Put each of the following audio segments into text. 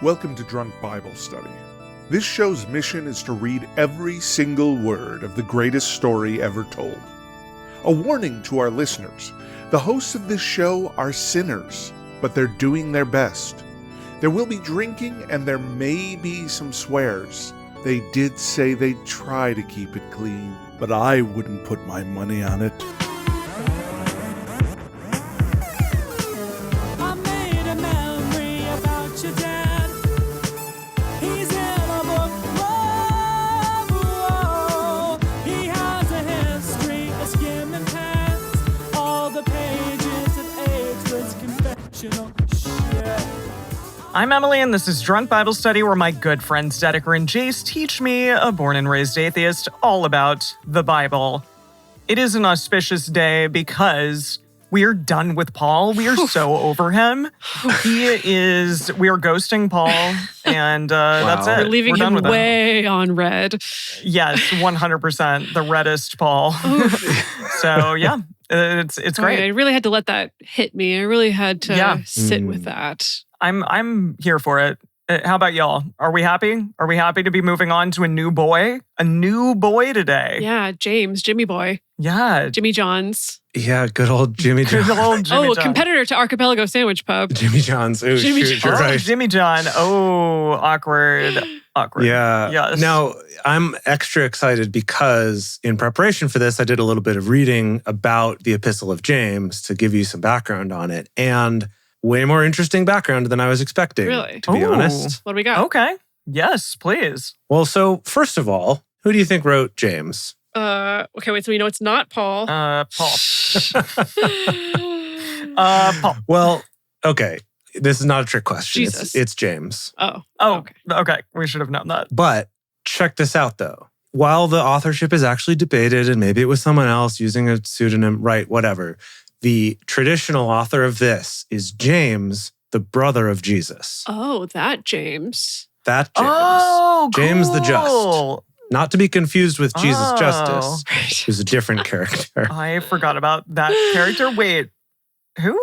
Welcome to Drunk Bible Study. This show's mission is to read every single word of the greatest story ever told. A warning to our listeners, the hosts of this show are sinners, but they're doing their best. There will be drinking and there may be some swears. They did say they'd try to keep it clean, but I wouldn't put my money on it. I'm Emily, and this is Drunk Bible Study, where my good friends Dedeker and Jace teach me, a born and raised atheist, all about the Bible. It is an auspicious day because we are done with Paul. We are so over him. We are ghosting Paul, and that's it. We're leaving him way on red. Yes, 100%. The reddest Paul. So, yeah. It's great. I really had to let that hit me. I really had to sit with that. I'm here for it. How about y'all? Are we happy? Are we happy to be moving on to a new boy? A new boy today. Yeah, Jimmy boy. Yeah. Jimmy John's. Yeah, good old Jimmy John. Good old Jimmy John. Competitor to Archipelago Sandwich Pub. Jimmy John's. Oh, Jimmy shoot, John. you're right. Jimmy John. Oh, awkward. Yeah. Yes. Now, I'm extra excited because in preparation for this, I did a little bit of reading about the Epistle of James to give you some background on it. And way more interesting background than I was expecting, Really? to be honest. What do we got? Okay. Yes, please. Well, so first of all, who do you think wrote James? Okay, wait, so we know it's not Paul. Paul. Paul. Well, okay. This is not a trick question. Jesus. It's James. Oh, Okay. We should have known that. But check this out, though. While the authorship is actually debated, and maybe it was someone else using a pseudonym, right, whatever, the traditional author of this is James, the brother of Jesus. Oh, that James. That James. Oh, cool. James the Just. Not to be confused with Jesus Justice, Right. who's a different character. I forgot about that character. Wait, who?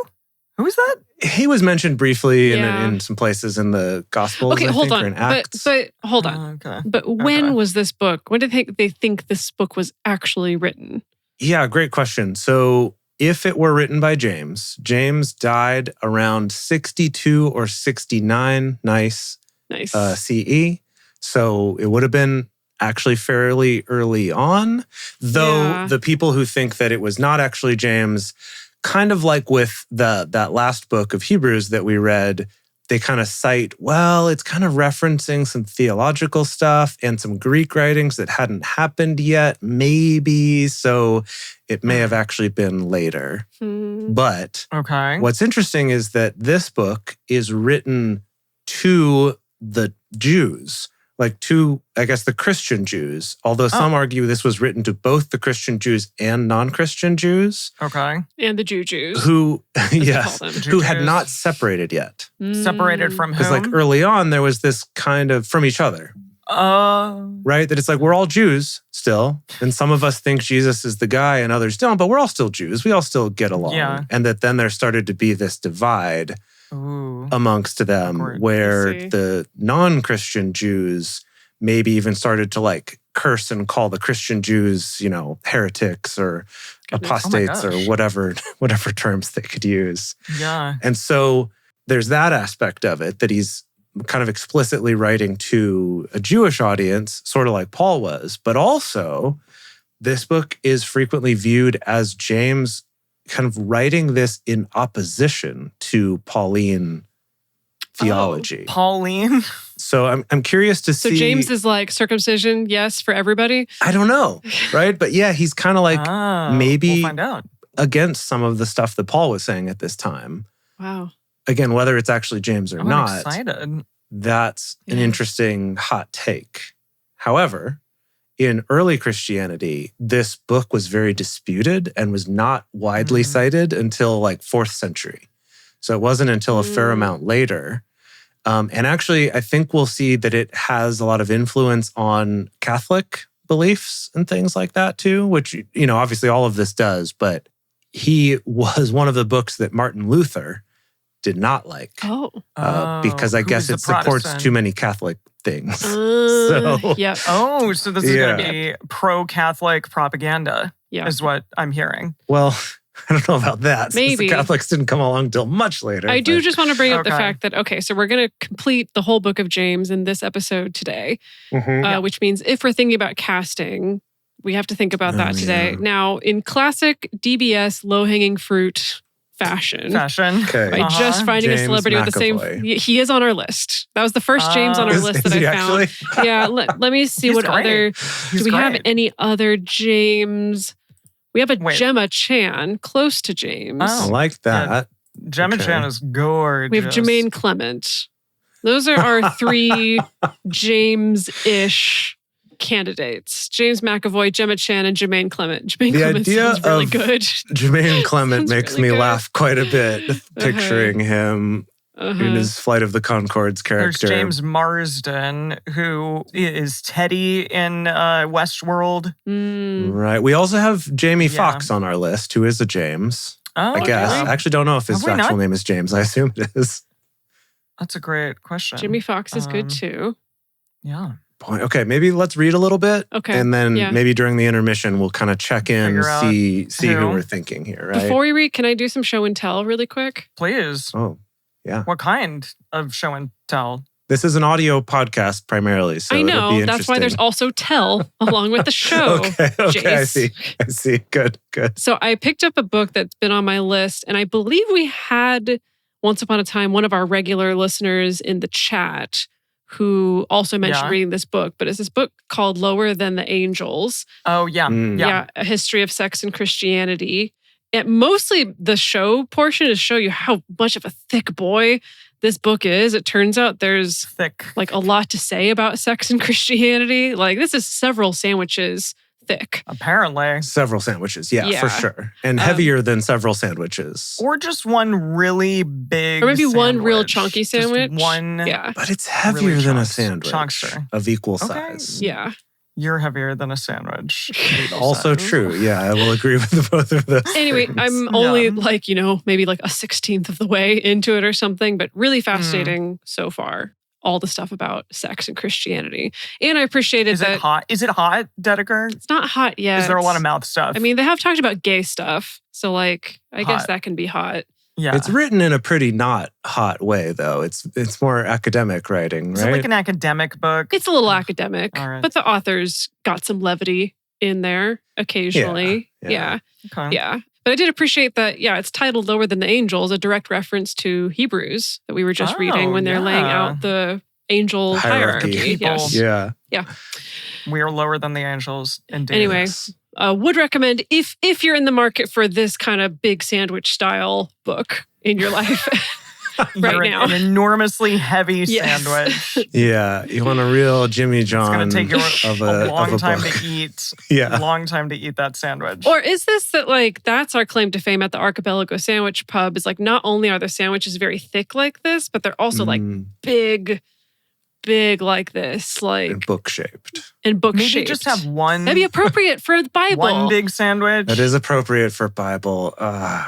Who is that? He was mentioned briefly Yeah. in some places in the Gospels, Okay, I hold think, or on. in Acts. But hold on. Okay. But when Okay. was this book? When did they think this book was actually written? Yeah, great question. So if it were written by James died around 62 or 69, Nice. CE. So it would have been actually fairly early on, though the people who think that it was not actually James, kind of like with that last book of Hebrews that we read, they kind of cite, well, it's kind of referencing some theological stuff and some Greek writings that hadn't happened yet, maybe. So it may have actually been later. But Okay. what's interesting is that this book is written to the Jews, like to, I guess, the Christian Jews, although some argue this was written to both the Christian Jews and non-Christian Jews. Okay. And the Jews. Who, they yes, call them. who had not separated yet. Separated from whom? Because like early on, there was this kind of from each other, Oh. right? That it's like, we're all Jews still. And some of us think Jesus is the guy and others don't, but we're all still Jews. We all still get along. Yeah. And that then there started to be this divide Ooh. amongst them Awkward. where I see. the non-Christian Jews maybe even started to like curse and call the Christian Jews, heretics or Goodness. apostates Oh or my whatever terms they could use. Yeah. And so there's that aspect of it that he's kind of explicitly writing to a Jewish audience, sort of like Paul was. But also, this book is frequently viewed as James kind of writing this in opposition to Pauline theology. Pauline. So I'm curious to So see. James is like circumcision, yes, for everybody? I don't know, right? But yeah, he's kind of like maybe We'll find out. against some of the stuff that Paul was saying at this time. Wow. Again, whether it's actually James or I'm not, excited. that's an Yeah. interesting hot take. However, in early Christianity, this book was very disputed and was not widely cited until like 4th century. So it wasn't until a fair amount later. And actually, I think we'll see that it has a lot of influence on Catholic beliefs and things like that too, which, obviously all of this does. But he was one of the books that Martin Luther did not like. Because I who guess was it the supports Protestant? too many Catholic things. Yep. Oh, so this is going to Yeah. be pro-Catholic propaganda, Yeah. is what I'm hearing. Well, I don't know about that. Since Maybe. the Catholics didn't come along till much later. I do but- just want to bring up the Okay. fact that, so we're going to complete the whole book of James in this episode today, which means if we're thinking about casting, we have to think about that today. yeah. Now, in classic DBS low-hanging fruit fashion, Okay. by just finding James a celebrity with the same... McAvoy. He is on our list. That was the first James on our list that is he I found. actually? Yeah, let me see He's what great. other... He's do we have great. any other James? We have a Wait. Gemma Chan, close to James. I like that. Gemma Okay. Chan is gorgeous. We have Jermaine Clement. Those are our three James-ish candidates. James McAvoy, Gemma Chan, and Jermaine Clement. Jermaine The Clement idea sounds really of good. Jermaine Clement Sounds makes really me good. laugh quite a bit, picturing him in his Flight of the Conchords There's character. James Marsden, who is Teddy in Westworld. Right. We also have Jamie Yeah. Foxx on our list, who is a James. Oh, I guess. okay. I actually don't know if his Have we actual not? name is James. I assume it is. That's a great question. Jamie Foxx is good too. Yeah. Point. Okay, maybe let's read a little bit. Okay, And then yeah. maybe during the intermission, we'll kind of check in, Figure out see who who. we're thinking here, right? Before we read, can I do some show and tell really quick? Please. Oh, yeah. What kind of show and tell? This is an audio podcast primarily, so I it'll know. be That's why there's interesting. also tell along with the show. Okay, Jace. I see. Good. So I picked up a book that's been on my list, and I believe we had once upon a time one of our regular listeners in the chat who also mentioned Yeah. reading this book, but it's this book called Lower Than the Angels. Oh, yeah. Mm. Yeah. A history of sex and Christianity. And mostly the show portion is show you how much of a thick boy this book is. It turns out there's Thick. like a lot to say about sex and Christianity. Like this is several sandwiches thick. Apparently. Several sandwiches, yeah, Yeah. for sure. And heavier than several sandwiches. Or just one really big Or maybe one real sandwich. chunky Just sandwich. one. Yeah. But it's heavier Really than a chunks- sandwich chunkster. of equal Okay. size. Yeah. You're heavier than a sandwich. Also true. Yeah, I will agree with the both of those. Anyway, things. I'm only like, maybe like a 16th of the way into it or something, but really fascinating so far. All the stuff about sex and Christianity. And I appreciated Is that it hot? Is it hot, Dedeker? it's not hot yet. Is there a lot of mouth stuff? I mean, they have talked about gay stuff. So like, I guess Hot. that can be hot. yeah. It's written in a pretty not hot way, though. It's more academic writing, Is right? it like an academic book? It's a little academic, All right. but the author's got some levity in there occasionally. Yeah. Yeah. Okay. But I did appreciate that, it's titled Lower Than the Angels, a direct reference to Hebrews that we were just reading when they're laying yeah. out the angel Hierarchy. hierarchy. Yes. yeah. We are lower than the angels. Indeed. Anyway, Yes. would recommend if you're in the market for this kind of big sandwich style book in your life right You're now. an enormously heavy Yes. sandwich. Yeah, you want a real Jimmy It's John going to take you of a long of a time book. to eat. Yeah. Long time to eat that sandwich. Or is this that like that's our claim to fame at the Archipelago Sandwich Pub is like not only are their sandwiches very thick like this, but they're also like big like this, like book shaped. and book Maybe shaped. just have one. That'd be appropriate for the Bible. one big sandwich. That is appropriate for Bible.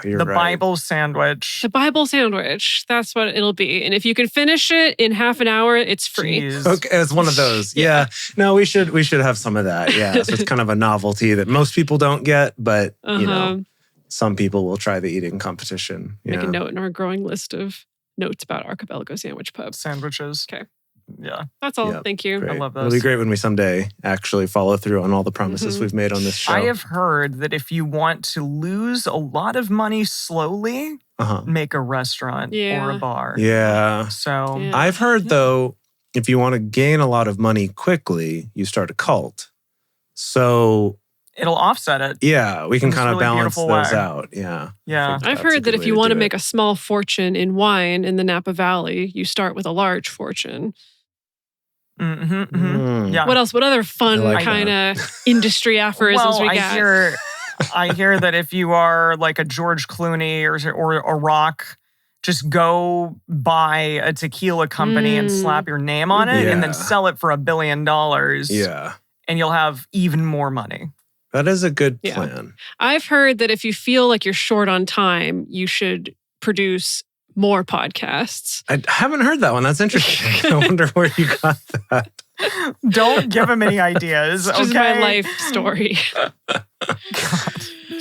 You're the right. Bible sandwich. The Bible sandwich. That's what it'll be. And if you can finish it in half an hour, it's free. Jeez. Okay, it's one of those. Yeah. No, we should have some of that. Yeah. So it's kind of a novelty that most people don't get, but you know, some people will try the eating competition. Make a note in our growing list of notes about Archipelago Sandwich Pub. Sandwiches. Okay. Yeah. That's all. Yep. Thank you. Great. I love It'll be those. great when we someday actually follow through on all the promises we've made on this show. I have heard that if you want to lose a lot of money slowly, make a restaurant or a bar. Yeah. So Yeah. I've heard though, if you want to gain a lot of money quickly, you start a cult. So it'll offset it. yeah, we can In this kind of really balance beautiful those way. out. Yeah. Yeah. I've That's a heard that good if way you to want to do make it. a small fortune in wine in the Napa Valley, you start with a large fortune. Yeah. What else? What other fun I like kind of industry aphorisms we got? I hear that if you are like a George Clooney or a Rock, just go buy a tequila company and slap your name on it and then Yeah. sell it for $1 billion. Yeah. And you'll have even more money. That is a good Yeah. plan. I've heard that if you feel like you're short on time, you should produce more podcasts. I haven't heard that one. That's interesting. I wonder where you got that. Don't give him any ideas. It's just my life story. God.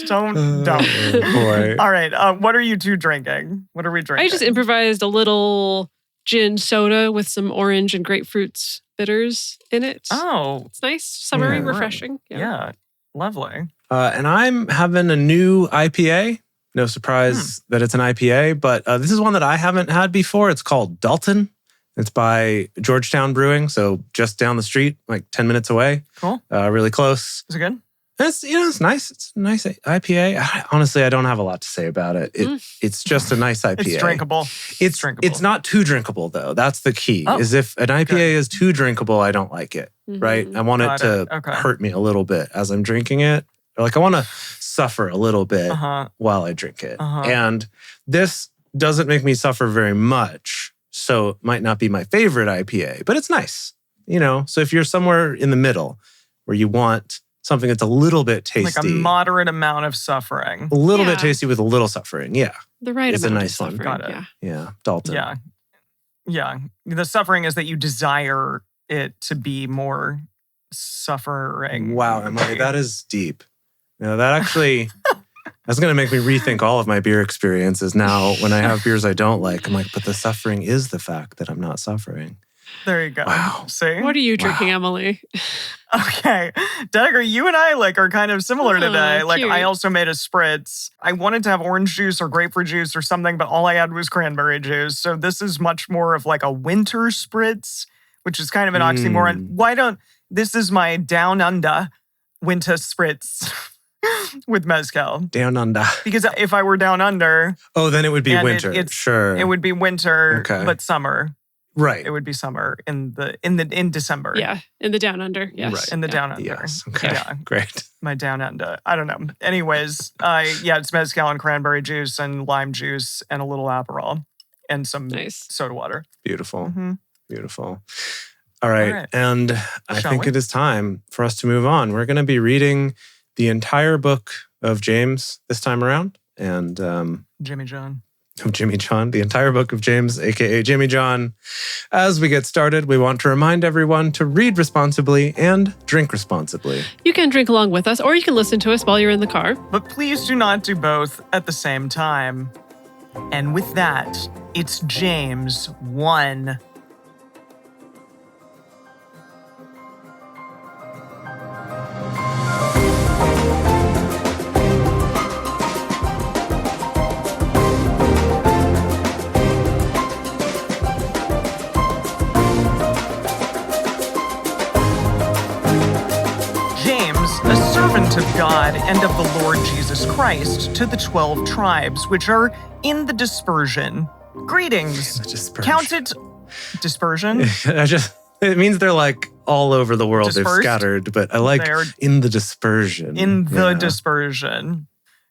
Don't. Oh, boy. All right. What are you two drinking? What are we drinking? I just improvised a little gin soda with some orange and grapefruits bitters in it. Oh. It's nice, summery, Yeah. refreshing. Yeah. Lovely. And I'm having a new IPA. No surprise that it's an IPA, but this is one that I haven't had before. It's called Dalton. It's by Georgetown Brewing, so just down the street, like 10 minutes away. Cool. Really close. Is it good? And it's nice. It's a nice IPA. Honestly, I don't have a lot to say about it. It's just a nice IPA. It's drinkable. It's drinkable. It's not too drinkable though. That's the key. Oh, is if an IPA good. is too drinkable, I don't like it. Right? I want it Got to it. Okay. hurt me a little bit as I'm drinking it. Or like I want to suffer a little bit Uh-huh. while I drink it. Uh-huh. And this doesn't make me suffer very much. So it might not be my favorite IPA, but it's nice. So if you're somewhere in the middle where you want something that's a little bit tasty. Like a moderate amount of suffering. A little bit Yeah. tasty with a little suffering. Yeah. The right It's a amount nice of one. suffering. Got it. Yeah. Yeah. Dalton. Yeah. Yeah. The suffering is that you desire it to be more suffering. Wow, Emily, that is deep. That actually, that's going to make me rethink all of my beer experiences now. When I have beers I don't like, I'm like, but the suffering is the fact that I'm not suffering. There you go. Wow. See? What are you drinking, Emily? Okay. Dedeker, you and I are kind of similar Oh, today. cute. I also made a spritz. I wanted to have orange juice or grapefruit juice or something, but all I had was cranberry juice. So this is much more of like a winter spritz, which is kind of an oxymoron. This is my down under winter spritz with mezcal. Down under. Because if I were down under, Oh, then it would be And winter. Sure. it would be winter, Okay. but summer. right. It would be summer in December. Yeah, in the down under. Yes. Right. In the Yeah. down under. Yes. Okay. Yeah. Great. My down under. I don't know. Anyways, it's mezcal and cranberry juice and lime juice and a little Aperol and some Nice. soda water. Beautiful. hmm Beautiful. All right. All right. And I Shall think we? it is time for us to move on. We're going to be reading the entire book of James this time around. And Jimmy John. of Jimmy John, the entire book of James, aka Jimmy John. As we get started, we want to remind everyone to read responsibly and drink responsibly. You can drink along with us, or you can listen to us while you're in the car. But please do not do both at the same time. And with that, it's James 1. A servant of God and of the Lord Jesus Christ, to the 12 tribes which are in the dispersion. Greetings. Dispersion. Counted dispersion. It means they're like all over the world. Dispersed? They've scattered, but I like They're in the dispersion. in the Yeah. dispersion.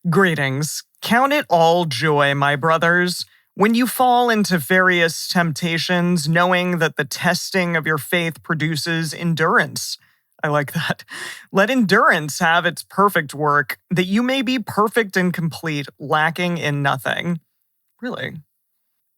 Greetings. Count it all joy, my brothers, when you fall into various temptations, knowing that the testing of your faith produces endurance. I like that. Let endurance have its perfect work, that you may be perfect and complete, lacking in nothing. Really?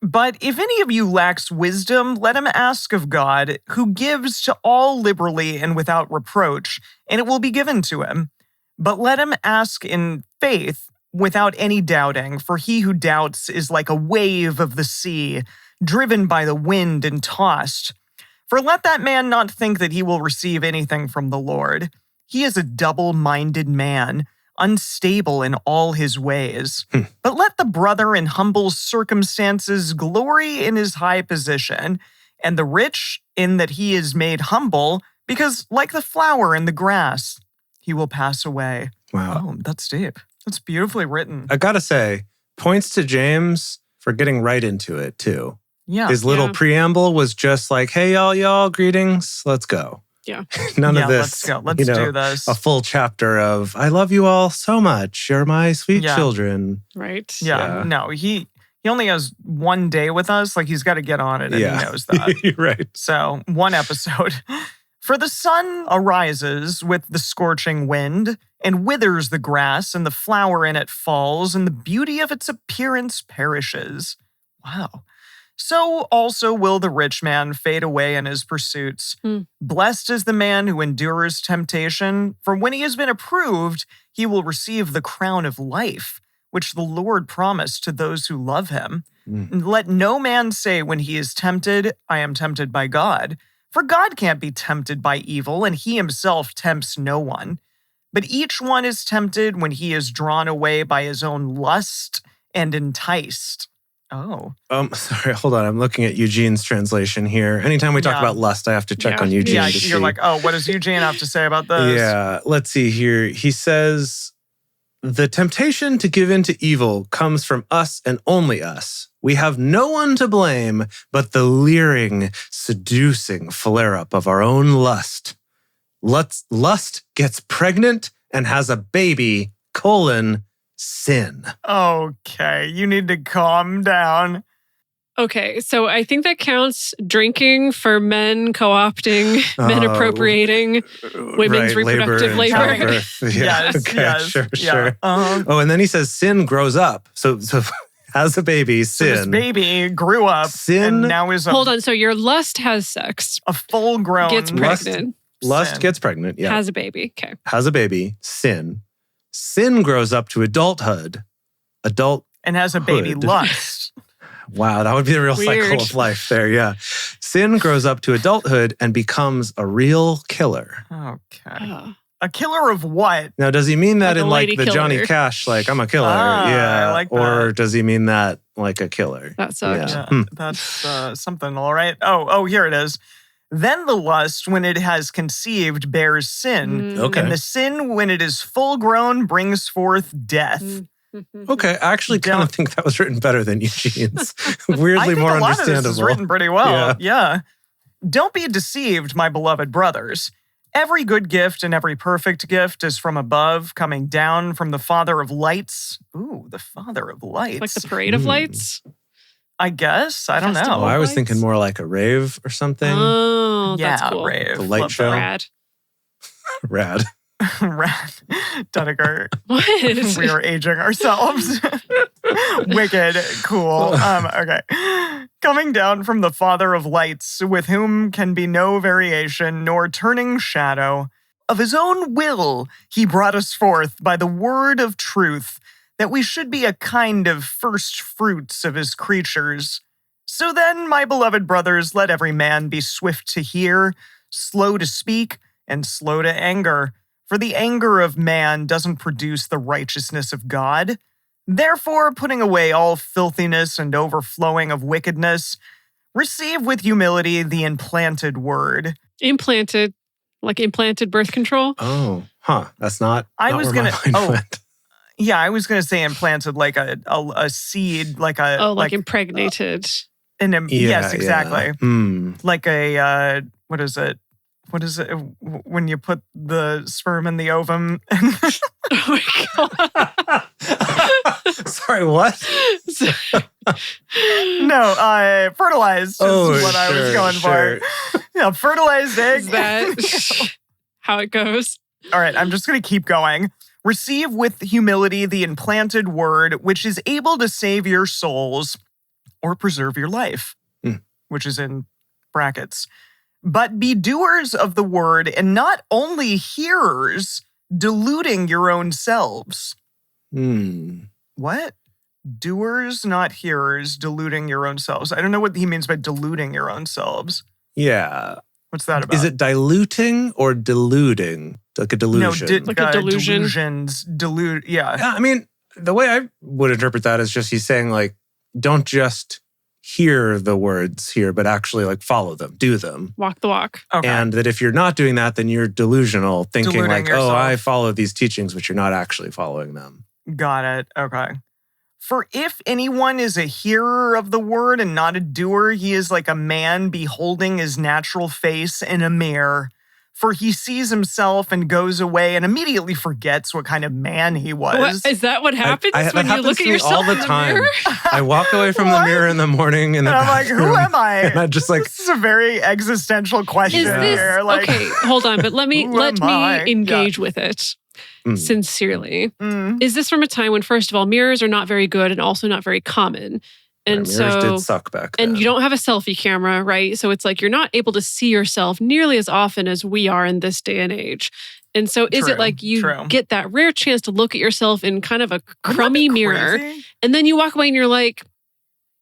But if any of you lacks wisdom, let him ask of God, who gives to all liberally and without reproach, and it will be given to him. But let him ask in faith, without any doubting, for he who doubts is like a wave of the sea, driven by the wind and tossed. For let that man not think that he will receive anything from the Lord. He is a double-minded man, unstable in all his ways. But let the brother in humble circumstances glory in his high position, and the rich in that he is made humble, because like the flower in the grass, he will pass away. Wow. Oh, that's deep. That's beautifully written. I gotta say, points to James for getting right into it too. Yeah. His little Yeah. preamble was just like, hey, y'all, greetings. Let's go. Yeah. None of this. Let's go. Let's do this. A full chapter of, I love you all so much. You're my sweet Yeah. children. Right. Yeah. No, he only has one day with us. Like, he's got to get on it, and he knows that. Right. So, one episode. For the sun arises with the scorching wind and withers the grass, and the flower in it falls, and the beauty of its appearance perishes. Wow. So also will the rich man fade away in his pursuits. Blessed is the man who endures temptation, for when he has been approved, he will receive the crown of life, which the Lord promised to those who love him. Let no man say when he is tempted, I am tempted by God. For God can't be tempted by evil, and he himself tempts no one. But each one is tempted when he is drawn away by his own lust and enticed. Oh. Sorry, hold on. I'm looking at Eugene's translation here. Anytime we talk about lust, I have to check on Eugene. Yeah, to you're see. like, oh, what does Eugene have to say about this? Yeah, let's see here. He says, the temptation to give in to evil comes from us and only us. We have no one to blame but the leering, seducing flare-up of our own lust. Lust gets pregnant and has a baby, sin. Okay, you need to calm down. Okay, so I think that counts drinking for men co-opting, men appropriating women's reproductive labor. Yeah. Yes, Sure. Oh, and then he says sin grows up. So has a baby, sin. So this baby grew up, sin, and now is Hold on, so your lust has sex. A full-grown... Gets pregnant. Lust gets pregnant, yeah. Has a baby, okay. Has a baby, sin. Sin grows up to adulthood. And has a baby, lust. Wow, that would be the real cycle of life there, yeah. Sin grows up to adulthood and becomes a real killer. Okay. A killer of what? Now, does he mean that like in like the killer. Johnny Cash, like, I'm a killer? I like that. Or does he mean that like a killer? That sucks. Yeah, that's something, all right. Oh, here it is. Then the lust, when it has conceived, bears sin. Okay. And the sin, when it is full grown, brings forth death. Okay, I actually kind of think that was written better than Eugene's. Weirdly more a lot understandable. Of this is written pretty well. Yeah. Don't be deceived, my beloved brothers. Every good gift and every perfect gift is from above, coming down from the Father of lights. Ooh, the Father of lights. Like the Parade of Lights? I guess. I don't know. Festival. Oh, I was thinking more like a rave or something. Oh, that's Yeah, cool. rave. The light Love show. Rad. Rad. Rad. Dedeker. What? We are aging ourselves. Wicked. Cool. Okay. Coming down from the Father of lights, with whom can be no variation nor turning shadow. Of his own will, he brought us forth by the word of truth, that we should be a kind of first fruits of his creatures. So then, my beloved brothers, let every man be swift to hear, slow to speak, and slow to anger. For the anger of man doesn't produce the righteousness of God. Therefore, putting away all filthiness and overflowing of wickedness, receive with humility the implanted word. Implanted, like implanted birth control? Oh, that's not. I not was where my gonna. mind went. Yeah, I was gonna say implanted, like a seed, like a like impregnated. Yes, exactly. Yeah. Like a what is it? What is it when you put the sperm in the ovum? Oh my God. Sorry, what? No, fertilized is what I was going for. Yeah, fertilized egg. Is that how it goes? All right, I'm just going to keep going. Receive with humility the implanted word, which is able to save your souls or preserve your life, which is in brackets. But be doers of the word and not only hearers, deluding your own selves. What? Doers, not hearers, deluding your own selves. I don't know what he means by deluding your own selves. Yeah. What's that about? Is it diluting or deluding? Like a delusion? No, like a delusion. Delusions, yeah. Yeah, I mean, the way I would interpret that is just he's saying, like, don't just hear the words here, but actually, like, follow them, do them. Walk the walk. Okay. And that if you're not doing that, then you're delusional, thinking Deluding like, yourself. oh, I follow these teachings, but you're not actually following them. Got it. Okay. For if anyone is a hearer of the word and not a doer, he is like a man beholding his natural face in a mirror. For he sees himself and goes away and immediately forgets what kind of man he was. What, is that what happens that when you happens look to at me yourself all the in the time. mirror? I walk away from the mirror in the morning and I'm like, who am I? And I just like, This is a very existential question. Is this here. Like, okay? Hold on, but let me Who am I? engage with it sincerely. Mm. Is this from a time when, first of all, mirrors are not very good and also not very common? And mirrors so, did suck back then. and you don't have a selfie camera, right? So it's like you're not able to see yourself nearly as often as we are in this day and age. And so is it like you get that rare chance to look at yourself in kind of a crummy mirror, and then you walk away and you're like,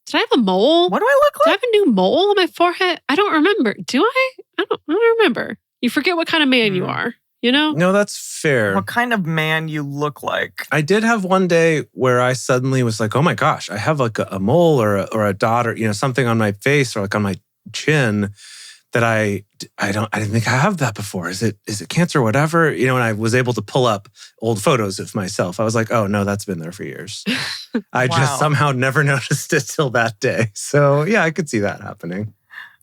did I have a mole? What do I look like? Do I have a new mole on my forehead? I don't remember. Do I? I don't remember. You forget what kind of man you are, you know? No, that's fair. What kind of man you look like? I did have one day where I suddenly was like, oh my gosh, I have like a mole or a dot or, something on my face or like on my chin that I didn't think I have that before. Is it cancer or whatever? And I was able to pull up old photos of myself. I was like, oh no, that's been there for years. I just somehow never noticed it till that day. So yeah, I could see that happening.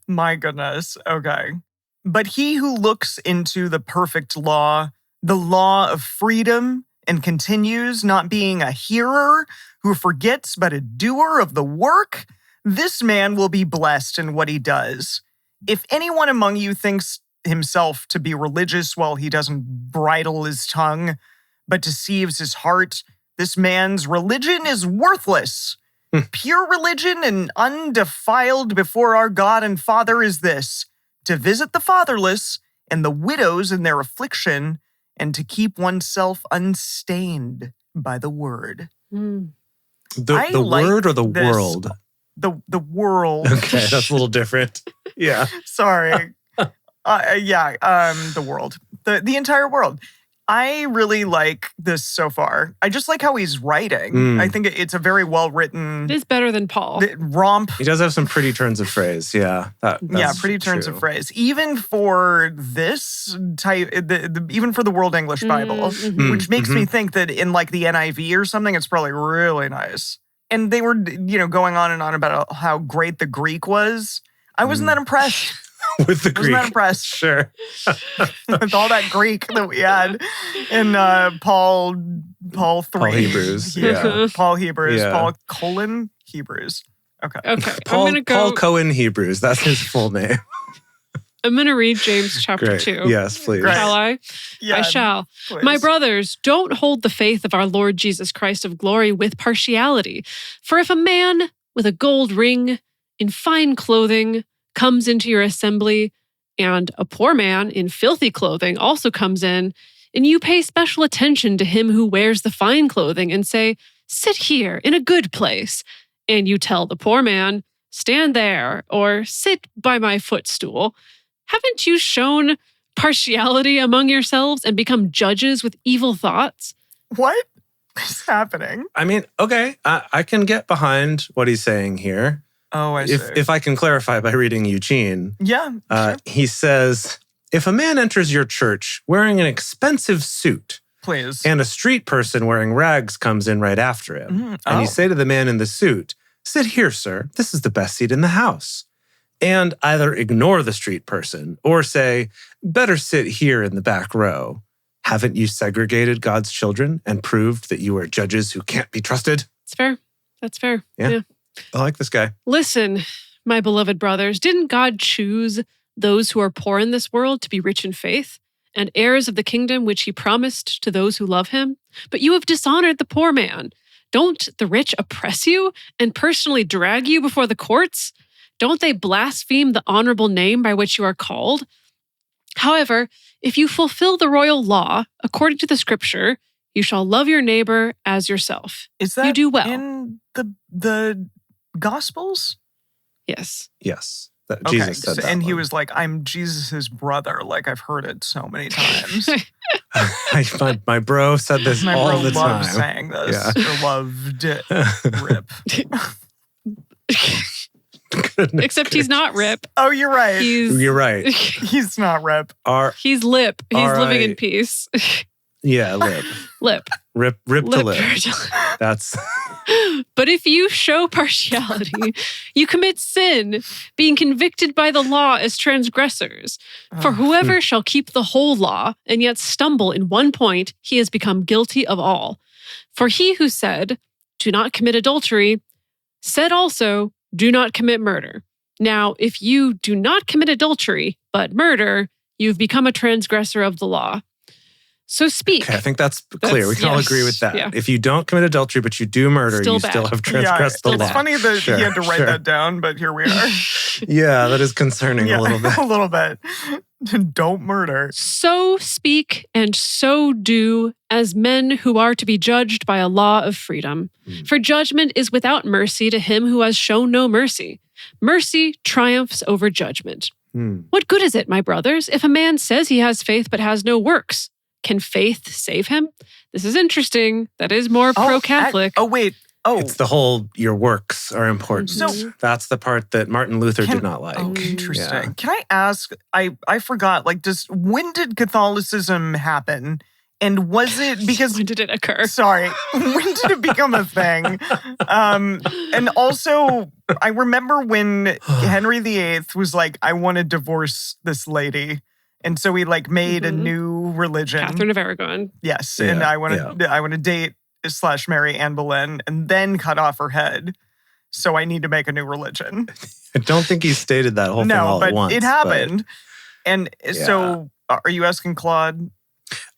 My goodness. Okay. But he who looks into the perfect law, the law of freedom, and continues not being a hearer who forgets but a doer of the work, this man will be blessed in what he does. If anyone among you thinks himself to be religious while he doesn't bridle his tongue, but deceives his heart, this man's religion is worthless. Pure religion and undefiled before our God and Father is this: to visit the fatherless and the widows in their affliction, and to keep oneself unstained by the word. The word or the world? The world. Okay, that's a little different. Yeah. Sorry. The world. The entire world. I really like this so far. I just like how he's writing. I think it's a very well-written... It is better than Paul. Romp. He does have some pretty turns of phrase, yeah. That's pretty turns true. of phrase. Even for this type, even for the World English Bible, which makes me think that in like the NIV or something, it's probably really nice. And they were, going on and on about how great the Greek was. I wasn't that impressed. With the Greek. Wasn't that impressed. Sure. With all that Greek that we had in Paul 3. Hebrews. Yeah. Paul Hebrews. Yeah. Paul : Hebrews. Okay. Paul, I'm going to go. Paul Cohen Hebrews. That's his full name. I'm going to read James chapter Great. 2. Yes, please. Great. Shall I? Yeah, I shall. please. My brothers, don't hold the faith of our Lord Jesus Christ of glory with partiality. For if a man with a gold ring in fine clothing comes into your assembly, and a poor man in filthy clothing also comes in, and you pay special attention to him who wears the fine clothing and say, sit here in a good place, and you tell the poor man, stand there, or sit by my footstool, haven't you shown partiality among yourselves and become judges with evil thoughts? What is happening? I mean, okay, I can get behind what he's saying here. Oh, I see. If I can clarify by reading Eugene. Yeah, sure. He says, if a man enters your church wearing an expensive suit, please, and a street person wearing rags comes in right after him, and you say to the man in the suit, sit here, sir, this is the best seat in the house. And either ignore the street person or say, better sit here in the back row. Haven't you segregated God's children and proved that you are judges who can't be trusted? It's fair. That's fair. Yeah. I like this guy. Listen, my beloved brothers, didn't God choose those who are poor in this world to be rich in faith and heirs of the kingdom which he promised to those who love him? But you have dishonored the poor man. Don't the rich oppress you and personally drag you before the courts? Don't they blaspheme the honorable name by which you are called? However, if you fulfill the royal law, according to the scripture, you shall love your neighbor as yourself. Is that you do well. in the Gospels? Yes. Yes. Okay, Jesus said that and he one. was like, I'm Jesus' brother. Like, I've heard it so many times. my bro said this My all bro the time. loved saying this. Or loved it. Rip. Except he's not Rip. Oh, you're right. You're right. He's not Rip. He's Lip. He's living in right. peace. Yeah, lip. Lip. Rip to lip. That's... But if you show partiality, you commit sin, being convicted by the law as transgressors. For whoever shall keep the whole law and yet stumble in one point, he has become guilty of all. For he who said, do not commit adultery, said also, do not commit murder. Now, if you do not commit adultery, but murder, you've become a transgressor of the law. So speak. Okay, I think that's clear. We can all agree with that. Yeah. If you don't commit adultery, but you do murder, Still you bad. still have transgressed the law. It's funny that he had to write that down, but here we are. Yeah, that is concerning a little bit. A little bit. Don't murder. So speak and so do as men who are to be judged by a law of freedom. For judgment is without mercy to him who has shown no mercy. Mercy triumphs over judgment. What good is it, my brothers, if a man says he has faith but has no works? Can faith save him? This is interesting. That is more pro-Catholic. It's the whole, your works are important. So that's the part that Martin Luther did not like. Oh, interesting. Yeah. Can I ask, I forgot, when did Catholicism happen? And was it because... When did it occur? Sorry. When did it become a thing? And also, I remember when Henry VIII was like, I want to divorce this lady. And so he made a new religion. Catherine of Aragon. Yes. And I want to date / marry Anne Boleyn and then cut off her head. So I need to make a new religion. I don't think he stated that whole thing all at once. It happened. And so are you asking Claude?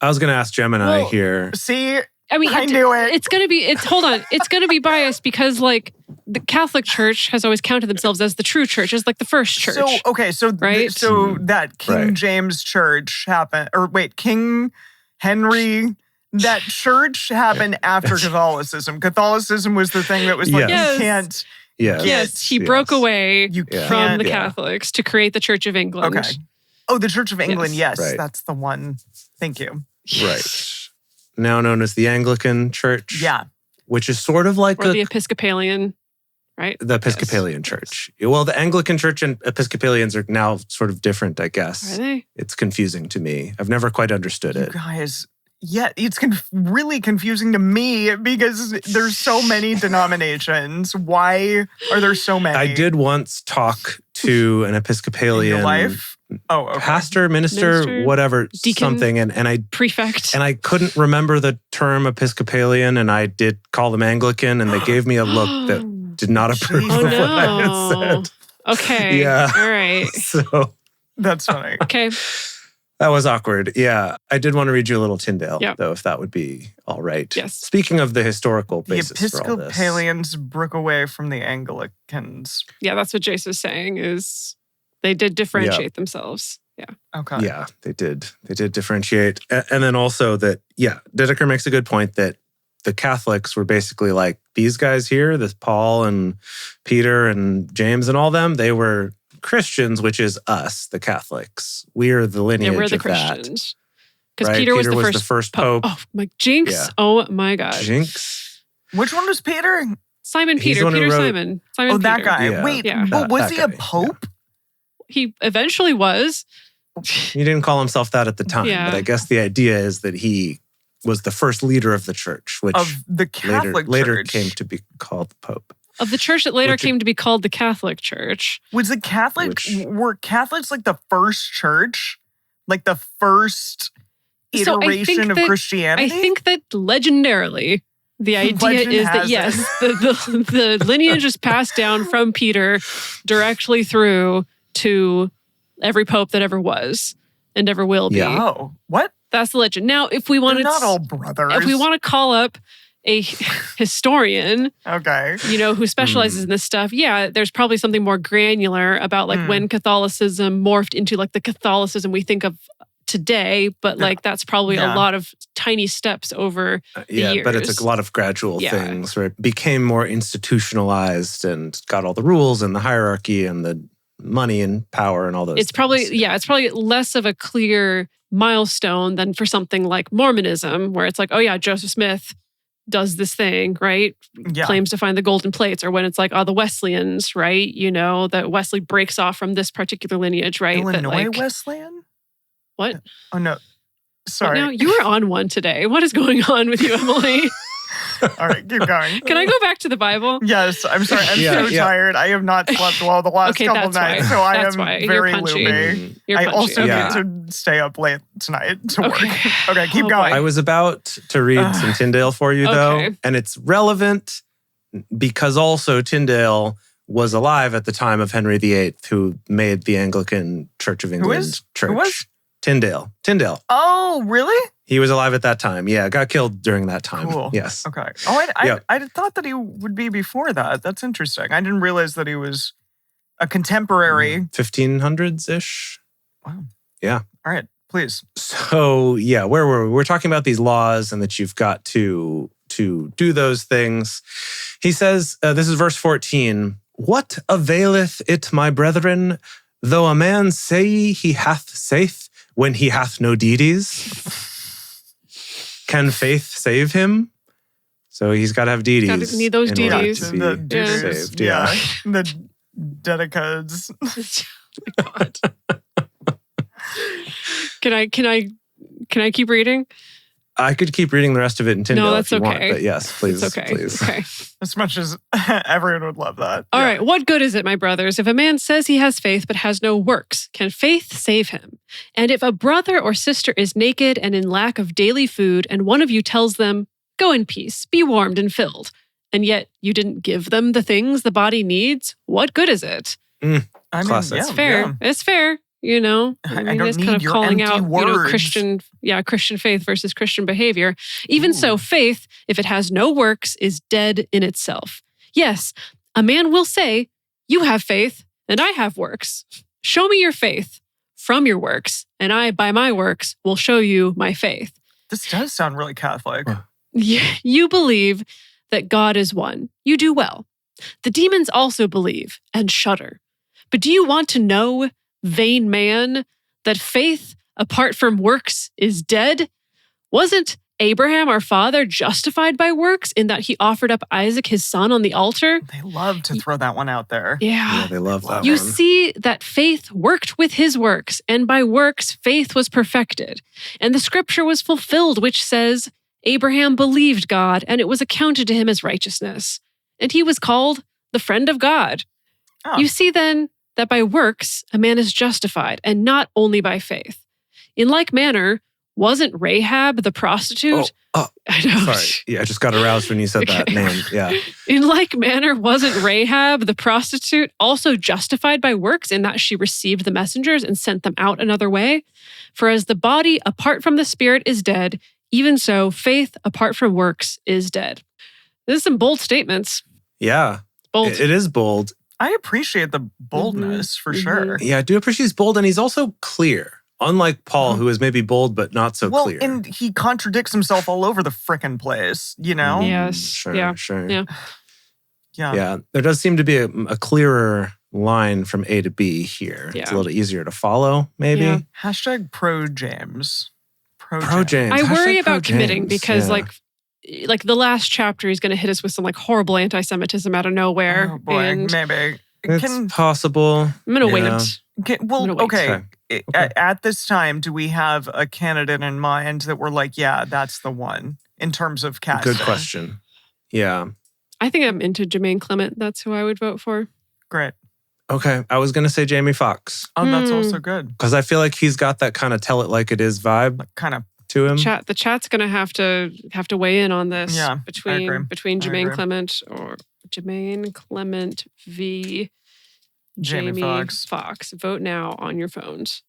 I was going to ask Gemini here. See, I mean, I knew it. It's going to be, hold on. It's going to be biased because the Catholic Church has always counted themselves as the true church, as the first church. Right? That King James Church happened, King Henry, that church happened after Catholicism. Catholicism was the thing that was you can't. He broke away from the Yeah. Catholics to create the Church of England. Okay. Oh, the Church of England. Yes, Right. that's the one. Thank you. Right. Now known as the Anglican Church. Yeah. Which is sort of like Or the Episcopalian, right? the Episcopalian Church. Well, the Anglican Church and Episcopalians are now sort of different, I guess. Are they? It's confusing to me. I've never quite understood You it. guys, it's really confusing to me because there's so many denominations. Why are there so many? I did once talk to an Episcopalian in your life. Oh, okay. pastor, minister, whatever, deacon, something, and I prefect, and I couldn't remember the term Episcopalian, and I did call them Anglican, and they gave me a look that did not approve of what I had said. Okay. Yeah. All right. So that's funny. Okay. That was awkward. Yeah. I did want to read you a little Tyndale, Yep. though, if that would be all right. Yes. Speaking of the historical The basis for all this. Episcopalians broke away from the Anglicans. Yeah, that's what Jace is saying is they did differentiate themselves. Yeah. Okay. Yeah, they did. They did differentiate. And then also that, Dedeker makes a good point that the Catholics were basically like, these guys here, this Paul and Peter and James and all them, they were Christians, which is us, the Catholics. We're the lineage we're the of Christians. Because Right? Peter was the the first pope. Oh, my jinx. Yeah. Oh my God. Jinx. Which one was Peter? Simon He's Peter. the one who Peter wrote- Simon. Simon Oh, that Peter. guy. Yeah. Wait, Yeah. but was That he a guy, pope? He eventually was. He didn't call himself that at the time, Yeah. but I guess the idea is that he was the first leader of the church, which Of the Catholic later Church. came to be called the Pope. Of the church that later Which- came to be called the Catholic Church. Was the Catholic, were Catholics the first church? The first So I iteration think of that- Christianity? I think that legendarily, the idea Legend is that has yes, it. the lineage is passed down from Peter directly through to every pope that ever was and ever will be. Yeah. Oh, what? That's the legend. Now, if we want They're to, not all brothers. if we want to call up a historian, Okay. who specializes in this stuff, there's probably something more granular about when Catholicism morphed into the Catholicism we think of today, but that's probably a lot of tiny steps over the years. But it's a lot of gradual Yeah. things where it became more institutionalized and got all the rules and the hierarchy and the money and power and all those It's probably things. it's probably less of a clear milestone than for something like Mormonism, where it's Joseph Smith does this thing, right? Yeah. Claims to find the golden plates, or when it's the Wesleyans, right? That Wesley breaks off from this particular lineage, right? Illinois Wesleyan? What? Oh, no. Sorry. No, you were on one today. What is going on with you, Emily? All right, keep going. Can I go back to the Bible? Yes, I'm sorry. I'm so tired. I have not slept well the last couple that's nights, why. so I That's am why. You're very punchy. loopy. You're I punchy. also Yeah. need to stay up late tonight to work. Okay. Okay, keep Oh, going. I was about to read some Tyndale for you, though, Okay. and it's relevant because also Tyndale was alive at the time of Henry VIII, who made the Anglican Church of England is? church. Who was? Tyndale. Oh, really? He was alive at that time. Yeah, got killed during that time. Cool. Yes. Okay. Oh, I thought that he would be before that. That's interesting. I didn't realize that he was a contemporary. 1500s-ish. Wow. Yeah. All right, please. So, yeah, where were we? We're talking about these laws and that you've got to do those things. He says, this is verse 14, "What availeth it, my brethren, though a man say he hath faith when he hath no deeds? Can faith save him?" So he's got to have deeds. Gotta need those in order deeds. to be The duties, saved. Yeah. The dedicodes. Oh my God. Can I keep reading? I could keep reading the rest of it in Tyndale that's if you want, okay. but yes, please. It's okay. Please. Okay. As much as everyone would love that. All right. What good is it, my brothers, if a man says he has faith but has no works? Can faith save him? And if a brother or sister is naked and in lack of daily food, and one of you tells them, "Go in peace, be warmed and filled," and yet you didn't give them the things the body needs, what good is it? I mean, Classic. It's fair. It's fair. You know, I mean, don't it's need kind of your calling empty out, words. Christian faith versus Christian behavior. Even so, Ooh. faith, if it has no works, is dead in itself. Yes, a man will say, "You have faith, and I have works. Show me your faith from your works, and I, by my works, will show you my faith." This does sound really Catholic. You believe that God is one. You do well. The demons also believe and shudder. But do you want to know, vain man, that faith apart from works is dead? Wasn't Abraham, our father, justified by works in that he offered up Isaac, his son, on the altar? They love to throw that one out there. Yeah. They love that You one. see that faith worked with his works, and by works faith was perfected. And the scripture was fulfilled, which says, "Abraham believed God, and it was accounted to him as righteousness. And he was called the friend of God." Oh. You see then that by works a man is justified, and not only by faith. In like manner, wasn't Rahab the prostitute? Oh, I know. sorry. Yeah, I just got aroused when you said that Okay. name. Yeah. In like manner, wasn't Rahab the prostitute also justified by works in that she received the messengers and sent them out another way? For as the body apart from the spirit is dead, even so faith apart from works is dead. This is some bold statements. Yeah. Bold. It is bold. I appreciate the boldness for Mhm. sure. Yeah, I do appreciate he's bold, and he's also clear. Unlike Paul, who is maybe bold but not so Well, clear. and he contradicts himself all over the frickin' place, you know? Yes. Sure, Yeah. sure. Yeah. Yeah, there does seem to be a clearer line from A to B here. It's a Yeah. little easier to follow, maybe. Yeah. Hashtag pro James. Pro James. I worry Hashtag about pro committing James. because Yeah. like the last chapter, he's going to hit us with some like horrible anti-Semitism out of nowhere. Oh boy, and maybe. It's possible. I'm going to Yeah. wait. Well, I'm gonna wait. okay. Okay. At this time, do we have a candidate in mind that we're like, yeah, that's the one in terms of casting? Good question. Yeah. I think I'm into Jermaine Clement. That's who I would vote for. Great. Okay. I was going to say Jamie Foxx Oh, that's Hmm. also good. because I feel like he's got that kind of tell it like it is vibe Like, kind of. to him. The chat's going to have to weigh in on this. Yeah, I agree. between I Jermaine agree. Clement or Jermaine Clement v. Jamie Foxx. Foxx. Vote now on your phones.